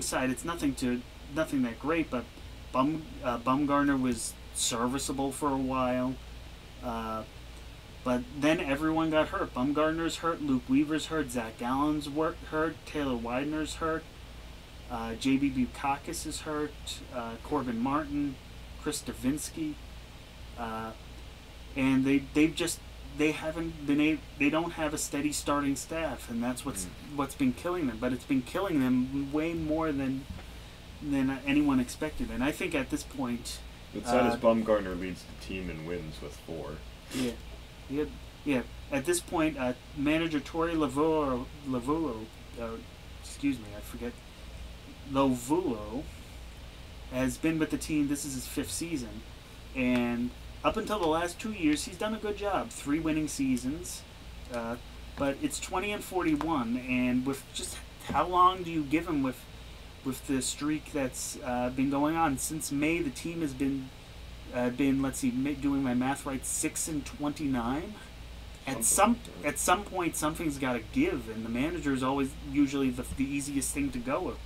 side, it's nothing that great, but Bumgarner was serviceable for a while, uh, but then everyone got hurt. Bumgarner's hurt, Luke Weaver's hurt, Zach Gallen's hurt, Taylor Widener's hurt, J.B. Bukakis is hurt, Corbin Martin, Chris Davinsky, and they haven't been they don't have a steady starting staff, and that's what's been killing them. But it's been killing them way more than anyone expected. And I think at this point, it's sad as Bumgarner leads the team in wins with 4. Yeah. At this point, manager Torey Lovulo, excuse me, I forget. Lovulo has been with the team. This is his 5th season, and up until the last 2 years, he's done a good job. 3 winning seasons, but it's 20-41, and with just how long do you give him with the streak that's been going on since May? The team has been let's see, doing my math right, 6-29. At some point, something's got to give, and the manager is always usually the easiest thing to go with.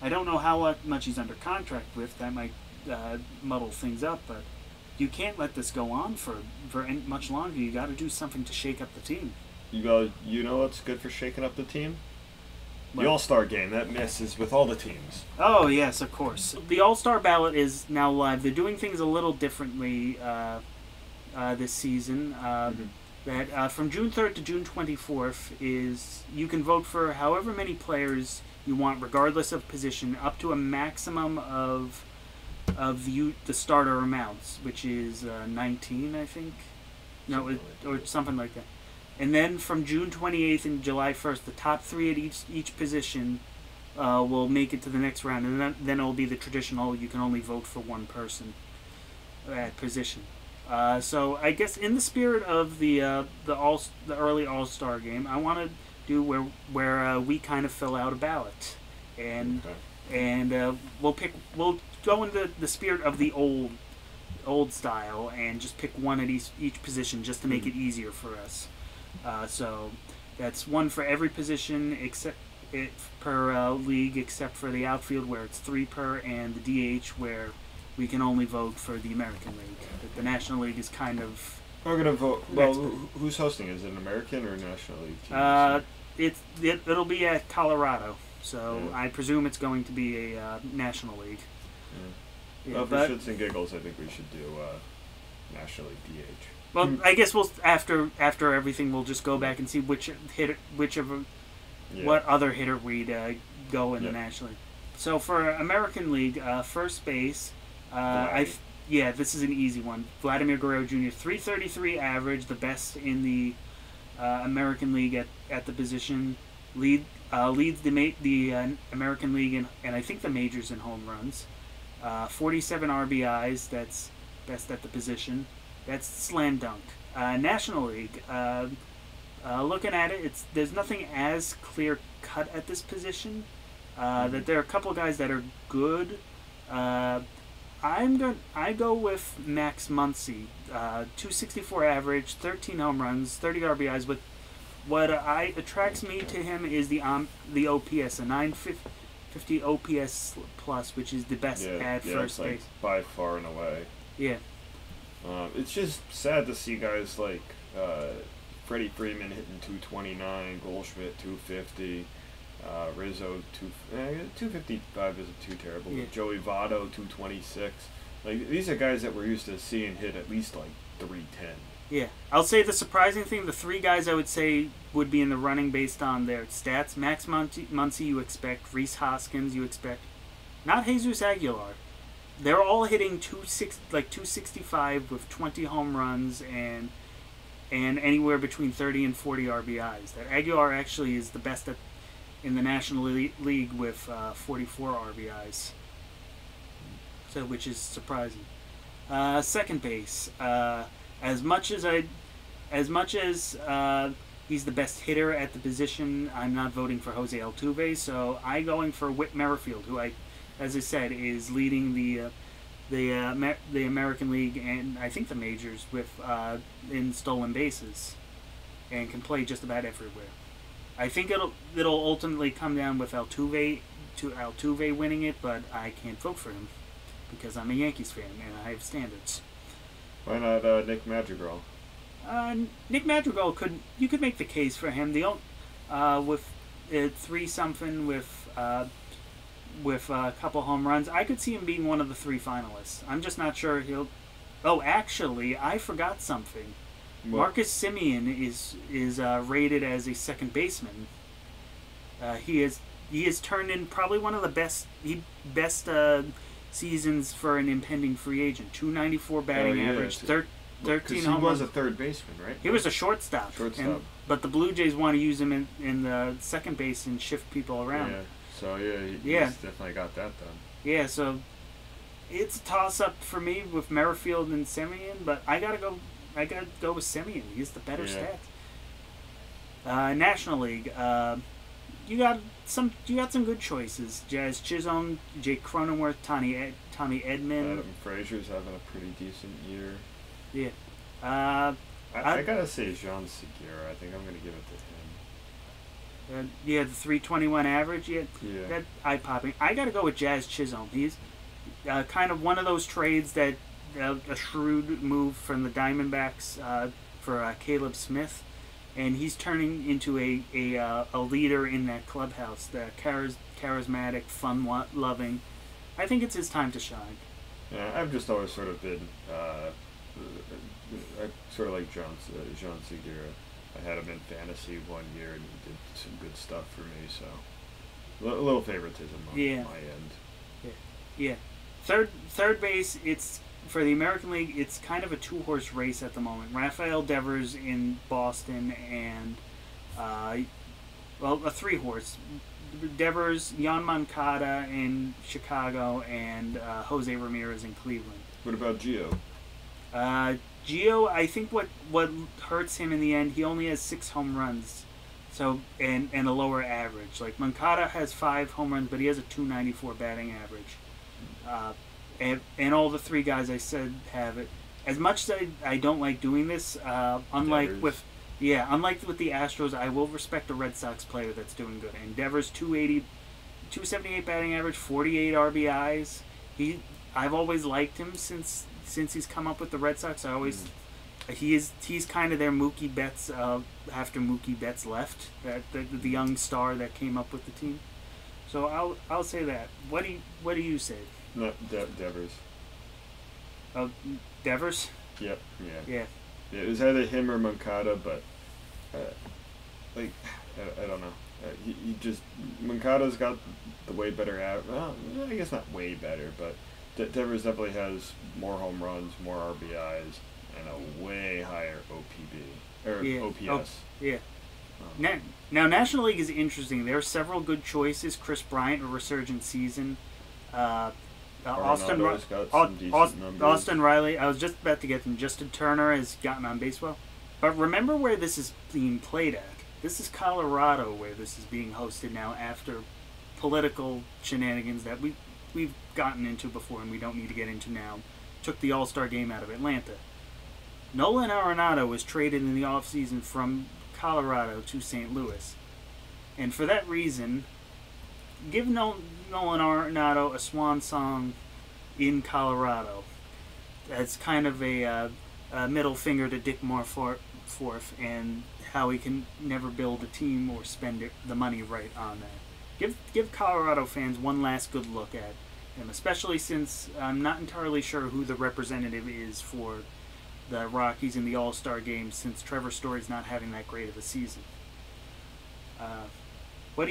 I don't know how much he's under contract with. That might muddle things up, but you can't let this go on for much longer. You got to do something to shake up the team. You know what's good for shaking up the team? The All-Star game. That messes with all the teams. Oh yes, of course. The All-Star ballot is now live. They're doing things a little differently this season. That from June 3rd to June 24th is you can vote for however many players you want, regardless of position, up to a maximum of the starter amounts, which is 19, I think. No, or something like that. And then from June 28th and July 1st, the top 3 at each position will make it to the next round, and then it will be the traditional. You can only vote for one person at position. So I guess in the spirit of the early All-Star game, I want to do where we kind of fill out a ballot, and we'll go into the spirit of the old style and just pick one at each position just to make it easier for us. So that's one for every position except per league, except for the outfield where it's 3 per, and the DH where we can only vote for the American League. The National League is kind of... We're going to vote... Well, who's hosting? Is it an American or National League team? It'll be at Colorado, so I presume it's going to be a National League. Well, for shits and giggles, I think we should do National League DH. Well, I guess we'll after everything, we'll just go back and see what other hitter we'd go in the National League. So for American League, first base, this is an easy one. Vladimir Guerrero Jr., 333 average, the best in the American League at the position. Leads the American League and I think the majors in home runs. 47 RBIs, that's best at the position. That's slam dunk. National League, looking at it, there's nothing as clear cut at this position. That there are a couple guys that are good. I go with Max Muncy, 264 average, 13 home runs, 30 RBIs. But what attracts me to him is the OPS, a 950 OPS plus, which is the best at first base by far and away. Yeah. It's just sad to see guys like Freddie Freeman hitting 229, Goldschmidt 250, Rizzo 255 isn't too terrible. Yeah. Joey Votto 226. Like, these are guys that we're used to seeing hit at least like 310. Yeah, I'll say the surprising thing, the 3 guys I would say would be in the running based on their stats. Max Muncy you expect, Rhys Hoskins you expect, not Jesus Aguilar. They're all hitting 265 with 20 home runs and anywhere between 30 and 40 RBIs. That Aguilar actually is the best in the National League with 44 RBIs, so which is surprising. Second base, as much as he's the best hitter at the position, I'm not voting for Jose Altuve, so I'm going for Whit Merrifield, who as I said, is leading the American League and I think the majors with in stolen bases. and can play just about everywhere. I think it'll ultimately come down with Altuve winning it, but I can't vote for him because I'm a Yankees fan and I have standards. Why not Nick Madrigal? Nick Madrigal you could make the case for him. With 3-something with a couple home runs, I could see him being one of the 3 finalists. I'm just not sure he'll. Oh, actually, I forgot something. What? Marcus Semien is rated as a second baseman. He has turned in probably one of the best seasons for an impending free agent. 294 batting average, 13 home runs. He was a third baseman, right? He was a shortstop. But the Blue Jays want to use him in the second base and shift people around. Yeah. So he's definitely got that done. Yeah. So it's a toss-up for me with Merrifield and Semien, but I gotta go with Semien. He's the better stats. National League, you got some good choices. Jazz Chisholm, Jake Cronenworth, Tommy Edman. Adam Frazier's having a pretty decent year. Yeah. I gotta say Jean Segura. I think I'm gonna give it to him. The 321 average. Yeah. That eye-popping. I gotta go with Jazz Chisholm. He's kind of one of those trades that a shrewd move from the Diamondbacks for Caleb Smith, and he's turning into a leader in that clubhouse. The charismatic, fun-loving. I think it's his time to shine. Yeah, I've just always sort of been sort of like Jean Segura. I had him in fantasy one year, and he did some good stuff for me. So a little favoritism on my end. Yeah. Third base. It's for the American League. It's kind of a 2-horse race at the moment. Rafael Devers in Boston and a 3-horse. Devers, Yan Moncada in Chicago, and Jose Ramirez in Cleveland. What about Gio? Gio, I think what hurts him in the end, he only has 6 home runs, so and a lower average. Like Moncada has 5 home runs, but he has a 294 batting average. And all the 3 guys I said have it. As much as I don't like doing this, unlike with the Astros, I will respect a Red Sox player that's doing good. And Devers 278 batting average, 48 RBIs. I've always liked him since he's come up with the Red Sox. He's kind of their Mookie Betts after Mookie Betts left, the young star that came up with the team. So I'll say that. What do you say? No, Devers. Oh, Devers? Yep. Yeah. It was either him or Moncada, but I don't know. He just Moncada's got the way better well, I guess not way better, but Devers definitely has more home runs, more RBIs, and a way higher OPB or OPS. Now National League is interesting. There are several good choices. Chris Bryant, a resurgent season. Austin Riley. I was just about to get them. Justin Turner has gotten on base well. But remember where this is being played at. This is Colorado, where this is being hosted now after political shenanigans that we've gotten into before and we don't need to get into now. Took the All-Star game out of Atlanta. Nolan Arenado was traded in the offseason from Colorado to St. Louis. And for that reason, give Nolan Arenado a swan song in Colorado. That's kind of a middle finger to Dick Morforth and how he can never build a team or spend the money right on that. Give Colorado fans one last good look at him, especially since I'm not entirely sure who the representative is for the Rockies in the All-Star game, since Trevor Story's not having that great of a season. Who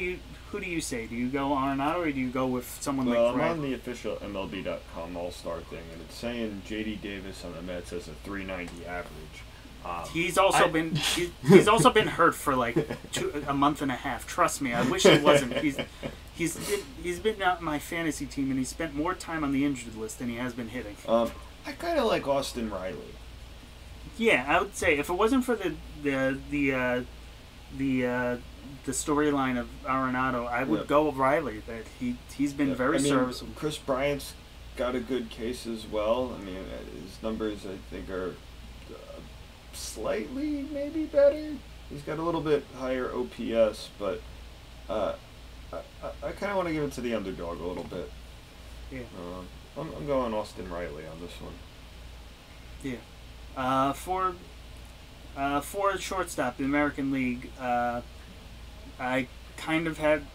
do you say? Do you go Arenado or do you go with someone like Well, I'm on the official MLB.com All-Star thing, and it's saying J.D. Davis on the Mets has a 390 average. He's also been hurt for like a month and a half. Trust me, I wish he wasn't. He's been out my fantasy team, and he spent more time on the injured list than he has been hitting. I kind of like Austin Riley. Yeah, I would say if it wasn't for the storyline of Arenado, I would go with Riley. That he's been very serviceable. Chris Bryant's got a good case as well. I mean, his numbers I think are slightly maybe better. He's got a little bit higher OPS, but I kind of want to give it to the underdog a little bit. Yeah. I'm going Austin Riley on this one. Yeah. For shortstop, the American League, I kind of had.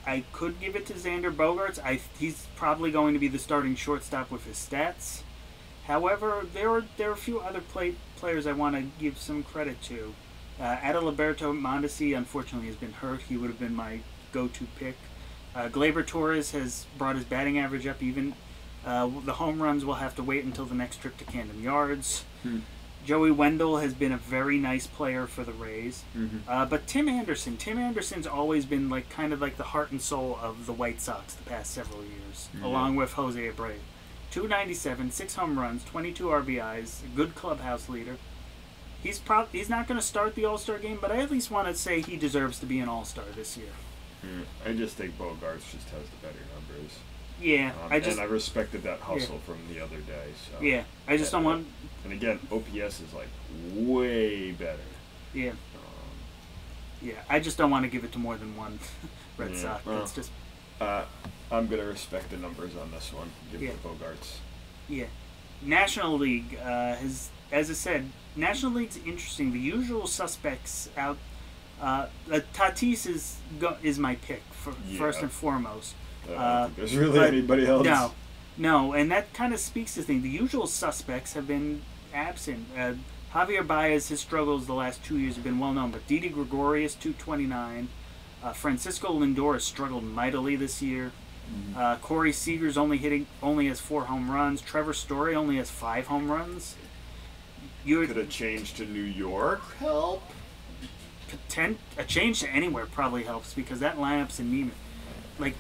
I could give it to Xander Bogaerts. He's probably going to be the starting shortstop with his stats. However, there are a few other players I want to give some credit to. Adalberto Mondesi, unfortunately, has been hurt. He would have been my go-to pick. Gleyber Torres has brought his batting average up even. The home runs will have to wait until the next trip to Camden Yards. Joey Wendell has been a very nice player for the Rays. But Tim Anderson's always been kind of like the heart and soul of the White Sox the past several years, along with Jose Abreu. 297, 6 home runs, 22 RBIs, a good clubhouse leader. He's not going to start the All-Star game, but I at least want to say he deserves to be an All-Star this year. I just think Bogaerts just has the better numbers. Yeah, and I respected that hustle from the other day. So yeah, I just don't want. And again, OPS is way better. Yeah. Yeah, I just don't want to give it to more than one Red Sox. Well, it's just. I'm gonna respect the numbers on this one. Give it to Bogaerts. Yeah, National League has, as I said, National League's interesting. The usual suspects out. Tatis is my pick first and foremost. I don't think there's really anybody else. No, and that kind of speaks to things. The usual suspects have been absent. Javier Baez, his struggles the last 2 years have been well known, but Didi Gregorius, 229. Francisco Lindor has struggled mightily this year. Corey Seager's only has 4 home runs. Trevor Story only has 5 home runs. Could have changed to New York help? A change to anywhere probably helps because that lineup's anemic.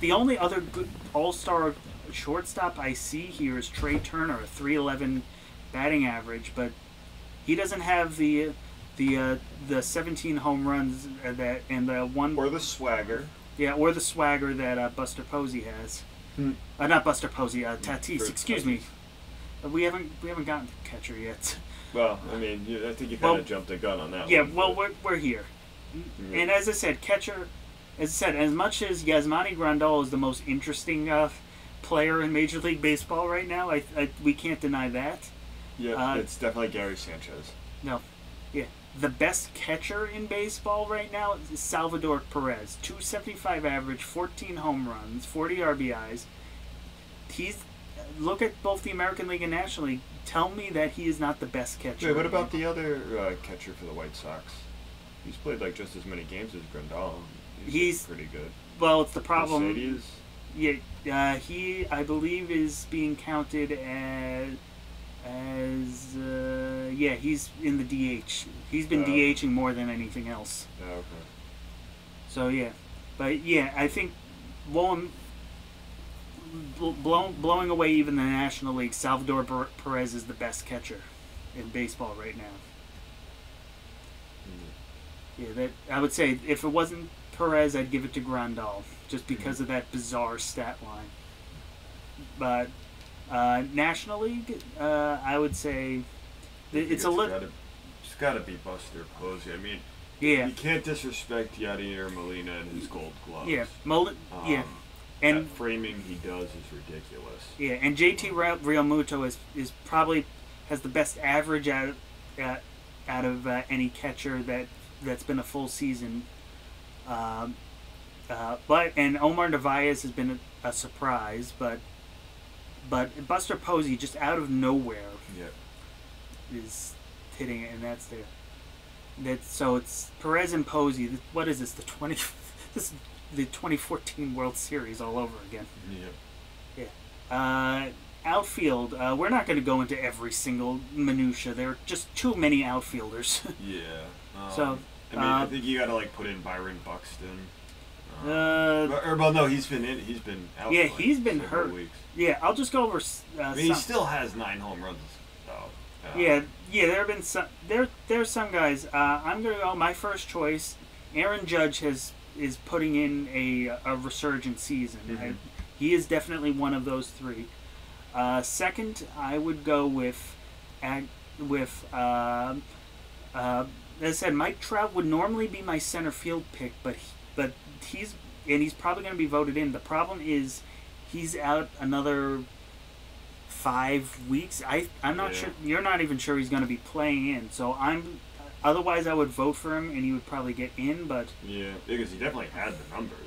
The only other good All-Star shortstop I see here is Trey Turner, a 311 batting average, but he doesn't have the 17 home runs that and the one or the swagger. Yeah, or the swagger that Buster Posey has. Not Buster Posey, Tatis. Excuse me. We haven't gotten to catcher yet. Well, I mean, I think you kind of jumped the gun on that one. Yeah, well, we're here. And as I said, catcher, as much as Yasmani Grandal is the most interesting player in Major League Baseball right now, we can't deny that. Yeah, it's definitely Gary Sanchez. No. Yeah. The best catcher in baseball right now is Salvador Perez. 275 average, 14 home runs, 40 RBIs. Look at both the American League and National League. Tell me that he is not the best catcher. Wait, what about the other catcher for the White Sox? He's played just as many games as Grandal. He's pretty good. Well, it's the problem. Mercedes? Yeah, he, I believe, is being counted he's in the DH. He's been DHing more than anything else. Oh, okay. So, yeah. But, yeah, I think blowing away even the National League, Salvador Perez is the best catcher in baseball right now. Yeah, that I would say if it wasn't Perez, I'd give it to Grandal, just because of that bizarre stat line. But National League, I would say it's a little. It's got to be Buster Posey. I mean, you can't disrespect Yadier Molina and his Gold Gloves. Yeah, and that framing he does is ridiculous. Yeah, and JT Realmuto is probably has the best average out of any catcher that's been a full season. And Omar Narvaez has been a surprise, but Buster Posey just out of nowhere is hitting it, and that's there. So it's Perez and Posey. What is this? This is the 2014 World Series all over again. Yeah. Outfield. We're not going to go into every single minutia. There are just too many outfielders. Yeah. So. I think you got to put in Byron Buxton. No, he's been out. Yeah, he's been hurt. Weeks. Yeah, I'll just go over. He still has 9 home runs. Though. Yeah. There have been some. There's some guys. I'm gonna go. My first choice, Aaron Judge is putting in a resurgent season. He is definitely one of those 3. Second, I would go with as I said, Mike Trout would normally be my center field pick, but he's probably going to be voted in. The problem is he's out another 5 weeks. I'm not sure. You're not even sure he's going to be playing in. So otherwise, I would vote for him, and he would probably get in. But yeah, because he definitely had the numbers.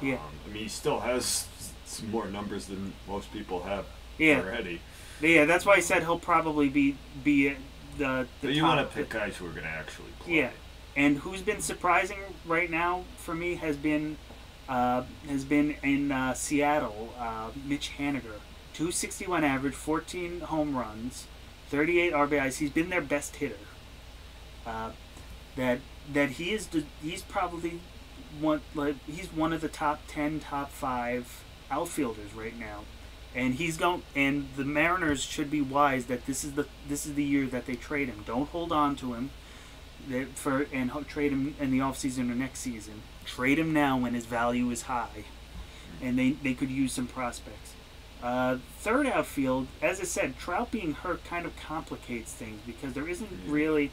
Yeah. I mean, he still has some more numbers than most people have already. Yeah, that's why I said he'll probably be the But you want to pick guys who are going to actually play. Yeah, and who's been surprising right now for me has been in Seattle, Mitch Haniger, 261 average, 14 home runs, 38 RBIs. He's been their best hitter. That he's probably he's one of the top 10, top 5 outfielders right now. And and the Mariners should be wise that this is the year that they trade him. Don't hold on to him trade him in the offseason or next season. Trade him now when his value is high, and they could use some prospects. Third outfield, as I said, Trout being hurt kind of complicates things because there isn't really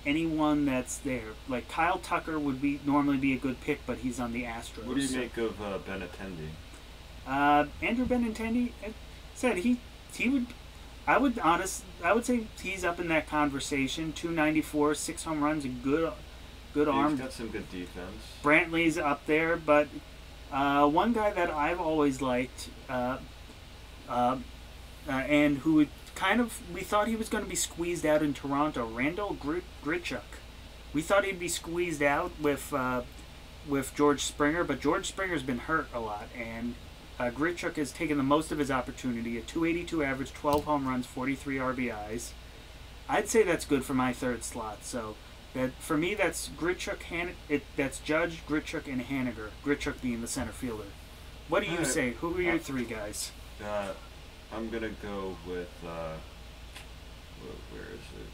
anyone that's there. Like Kyle Tucker would normally be a good pick, but he's on the Astros. What do you make of Benintendi? Andrew Benintendi said he would. I would say he's up in that conversation. 294, 6 home runs, a good arm. He's got some good defense. Brantley's up there, but one guy that I've always liked, and who we thought he was going to be squeezed out in Toronto, Randall Grichuk. We thought he'd be squeezed out with George Springer, but George Springer's been hurt a lot, and Grichuk has taken the most of his opportunity. A 282 average, 12 home runs, 43 RBIs. I'd say that's good for my third slot. So that for me, that's Grichuk, that's Judge, Grichuk, and Haniger. Grichuk being the center fielder. What do you say? Who are your 3 guys? I'm gonna go with where is it?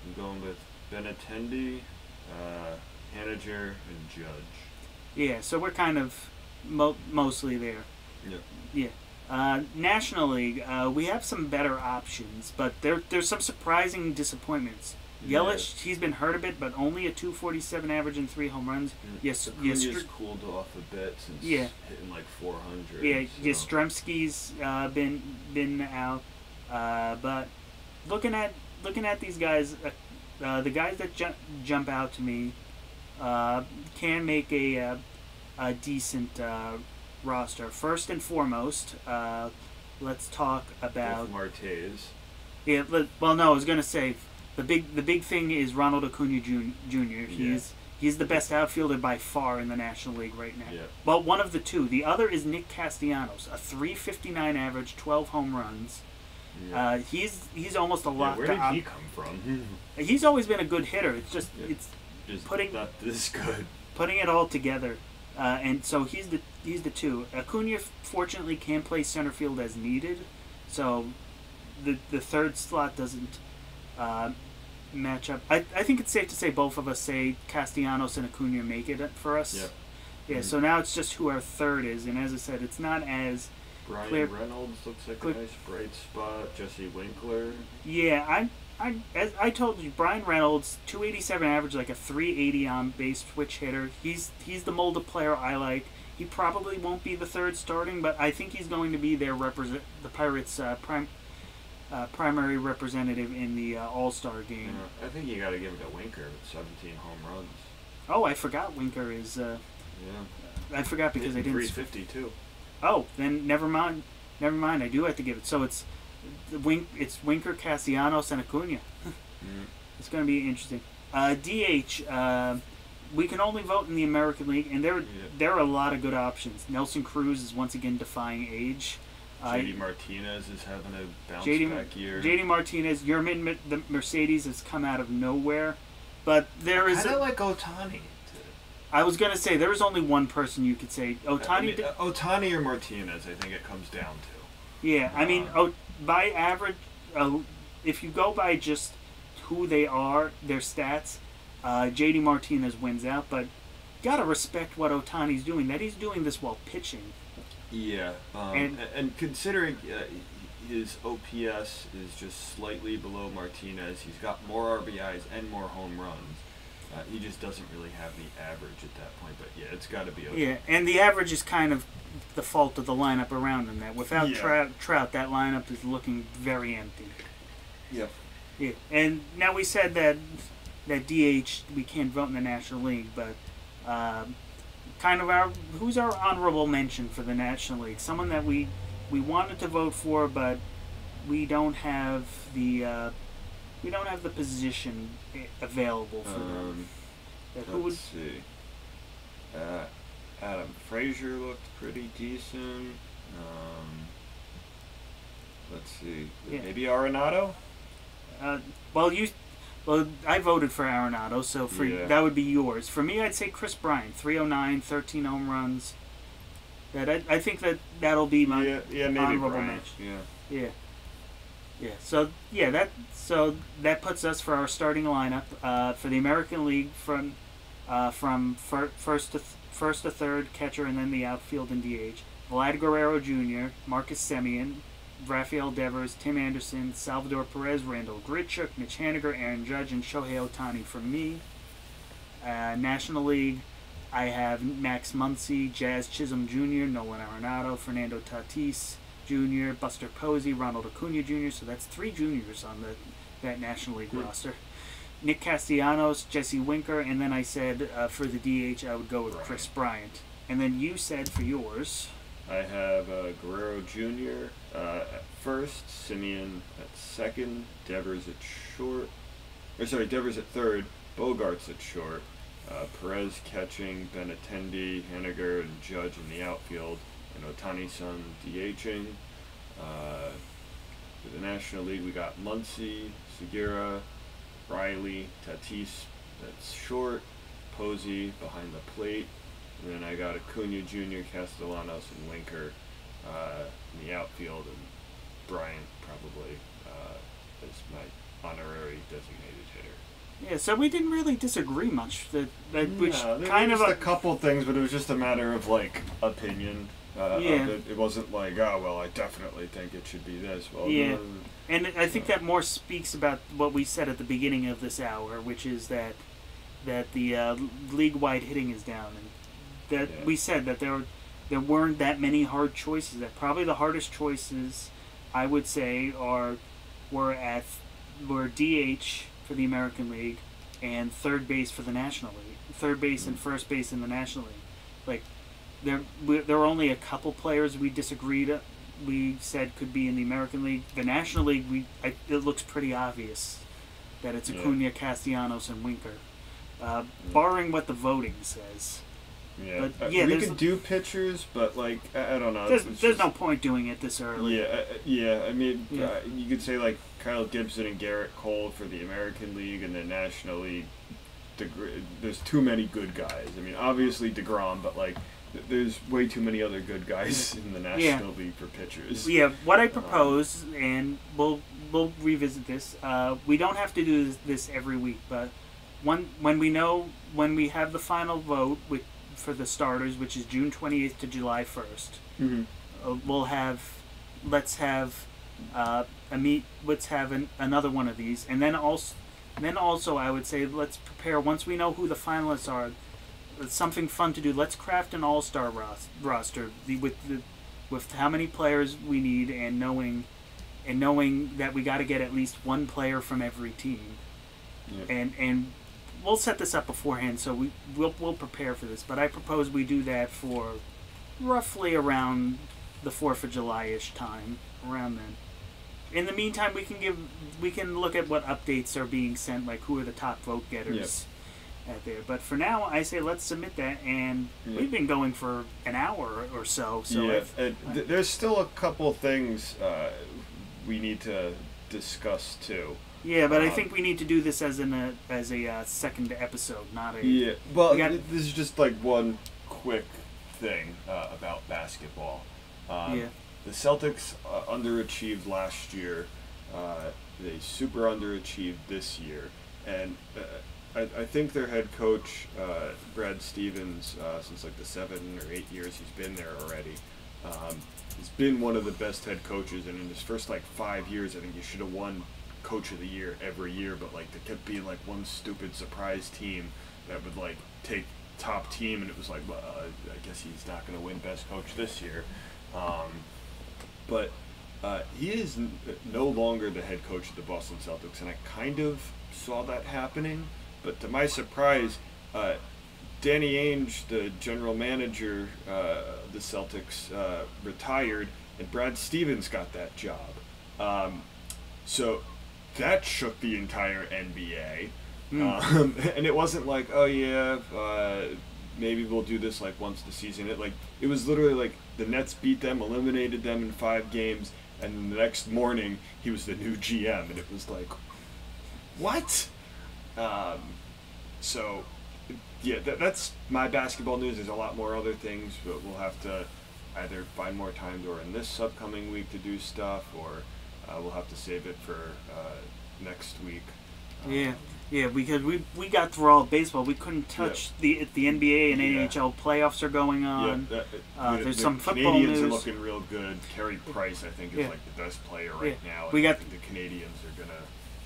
I'm going with Benintendi, Haniger, and Judge. Yeah, so we're kind of mostly there. Yeah. National League, we have some better options, but there's some surprising disappointments. Yelich, he's been hurt a bit, but only a 247 average and 3 home runs. Yes, Acuña's cooled off a bit since hitting like 400. Yeah, so. Yastrzemski's been out, but looking at these guys, the guys that jump out to me can make a decent roster. First and foremost, let's talk about Martez. Yeah, well, no, I was gonna say the big thing is Ronald Acuña Jr. He's the best outfielder by far in the National League right now. Yeah. But one of the two. The other is Nick Castellanos, a 359 average, 12 home runs. Yeah. He's almost a lot. Where did he come from? He's always been a good hitter. It's just putting not this good. Putting it all together, and so he's the two. Acuña fortunately can play center field as needed, so the third slot doesn't match up. I think it's safe to say both of us say Castellanos and Acuña make it for us. Yeah. Yeah. Mm-hmm. So now it's just who our third is, and as I said, it's not as Brian clear. Reynolds looks like a nice bright spot. Jesse Winkler. Yeah, as I told you, Brian Reynolds, 287 average, like a 380 on base switch hitter. He's the mold of player I like. He probably won't be the third starting, but I think he's going to be the Pirates' primary representative in the All-Star game. Yeah, I think you got to give it to Winker with 17 home runs. Oh, I forgot Winker is. I forgot because I didn't. 350 too. Oh, then never mind. I do have to give it. So it's Winker, Castellanos, and Acuña. It's going to be interesting. DH, we can only vote in the American League, and there are a lot of good options. Nelson Cruz is once again defying age. JD Martinez is having a bounce-back year. JD Martinez, Yermin the Mercedes has come out of nowhere. But there is... I like Ohtani. I was going to say, there is only one person you could say. Ohtani... Ohtani or Martinez, I think it comes down to. Yeah, I mean, by average, if you go by just who they are, their stats, JD Martinez wins out, but gotta respect what Ohtani's doing. That he's doing this while pitching. Yeah, and considering his OPS is just slightly below Martinez. He's got more RBIs and more home runs. He just doesn't really have the average at that point. But yeah, it's got to be okay. Yeah, and the average is kind of the fault of the lineup around him. That without Trout, that lineup is looking very empty. Yep. Yeah, and now we said that DH we can't vote in the National League, but kind of who's our honorable mention for the National League? Someone that we wanted to vote for, but we don't have the position available for them. Let's see. Adam Frazier looked pretty decent. Let's see. Yeah. Maybe Arenado? I voted for Arenado, so that would be yours. For me, I'd say Chris Bryant, 309, 13 home runs. I think that'll be my honorable mention. Yeah. So that puts us for our starting lineup for the American League from first to third, catcher, and then the outfield and DH. Vlad Guerrero Jr., Marcus Semien, Rafael Devers, Tim Anderson, Salvador Perez, Randall Grichuk, Mitch Haniger, Aaron Judge, and Shohei Ohtani for me. National League, I have Max Muncy, Jazz Chisholm Jr., Nolan Arenado, Fernando Tatis Jr., Buster Posey, Ronald Acuna Jr., so that's 3 juniors on that National League roster. Nick Castellanos, Jesse Winker, and then I said for the DH I would go with Chris Bryant. And then you said for yours... I have Guerrero Jr. At first, Simeon at second, Devers at third, Bogarts at short, Perez catching, Benintendi, Haniger, and Judge in the outfield, and Ohtani-san DHing. For the National League, we got Muncy, Segura, Riley, Tatis that's short, Posey behind the plate. And then I got Acuna Jr., Castellanos, and Winker in the outfield, and Bryant probably as my honorary designated hitter. Yeah, so we didn't really disagree much. There was a couple things, but it was just a matter of opinion. It wasn't like, oh well, I definitely think it should be this. Well, yeah, and I think that more speaks about what we said at the beginning of this hour, which is that the league-wide hitting is down, and we said that there weren't that many hard choices. That probably the hardest choices, I would say, were DH for the American League and third base for the National League. Third base and first base in the National League. There were only a couple players we disagreed. We said could be in the American League. The National League, it looks pretty obvious that it's Acuna, Castellanos, and Winker, barring what the voting says. Yeah, but, we could do pitchers, but I don't know. There's no point doing it this early. Yeah. I mean, you could say Kyle Gibson and Garrett Cole for the American League, and the National League. There's too many good guys. I mean, obviously DeGrom, but there's way too many other good guys in the National League for pitchers. Yeah, what I propose, and we'll revisit this. We don't have to do this every week, but when we have the final vote for the starters, which is June 28th to July 1st, let's have another one of these, and then also I would say let's prepare once we know who the finalists are. It's something fun to do. Let's craft an all-star roster with how many players we need, and knowing that we got to get at least one player from every team, and we'll set this up beforehand, so we'll prepare for this. But I propose we do that for roughly around the 4th of July-ish time, around then. In the meantime, we can look at what updates are being sent, who are the top vote getters out there. But for now, I say let's submit that, and we've been going for an hour or so. There's still a couple things we need to discuss too. Yeah, but I think we need to do this as a second episode, not a... Yeah, well, this is just one quick thing about basketball. The Celtics underachieved last year. They super underachieved this year. And I think their head coach, Brad Stevens, since the 7 or 8 years he's been there already, He's been one of the best head coaches, and in his first like 5 years, I think he should have won Coach of the Year every year. But like there kept being like one stupid surprise team that would like take top team, and it was like, well, I guess he's not going to win best coach this year. But he is no longer the head coach of the Boston Celtics, and I kind of saw that happening. But to my surprise, Danny Ainge, the general manager of the Celtics, retired, and Brad Stevens got that job. So that shook the entire NBA. And it wasn't like, oh yeah, maybe we'll do this like once the season. It was literally like the Nets beat them, eliminated them in 5 games, and then the next morning he was the new GM, and it was like, what? So yeah, that's my basketball news. There's a lot more other things, but we'll have to either find more time or in this upcoming week to do stuff, or we'll have to save it for next week. Yeah, because we got through all of baseball. We couldn't touch the NBA and NHL playoffs are going on. There's some football Canadians news. are looking real good. Carey Price, I think, is like the best player right now. We got I think the Canadians are gonna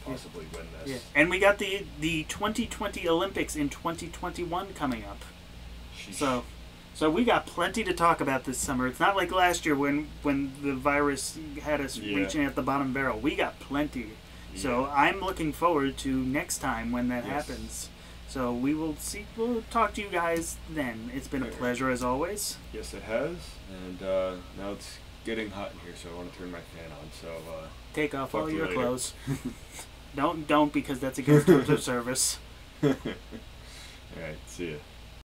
possibly win this. Yeah. And we got the 2020 Olympics in 2021 coming up. Sheesh. So we got plenty to talk about this summer. It's not like last year when the virus had us reaching at the bottom barrel. We got plenty. So I'm looking forward to next time when that happens. So we'll talk to you guys then. It's been a pleasure as always. Yes, it has. And now it's getting hot in here, so I want to turn my fan on. So take off all your clothes. Don't because that's against terms of service. All right, see ya.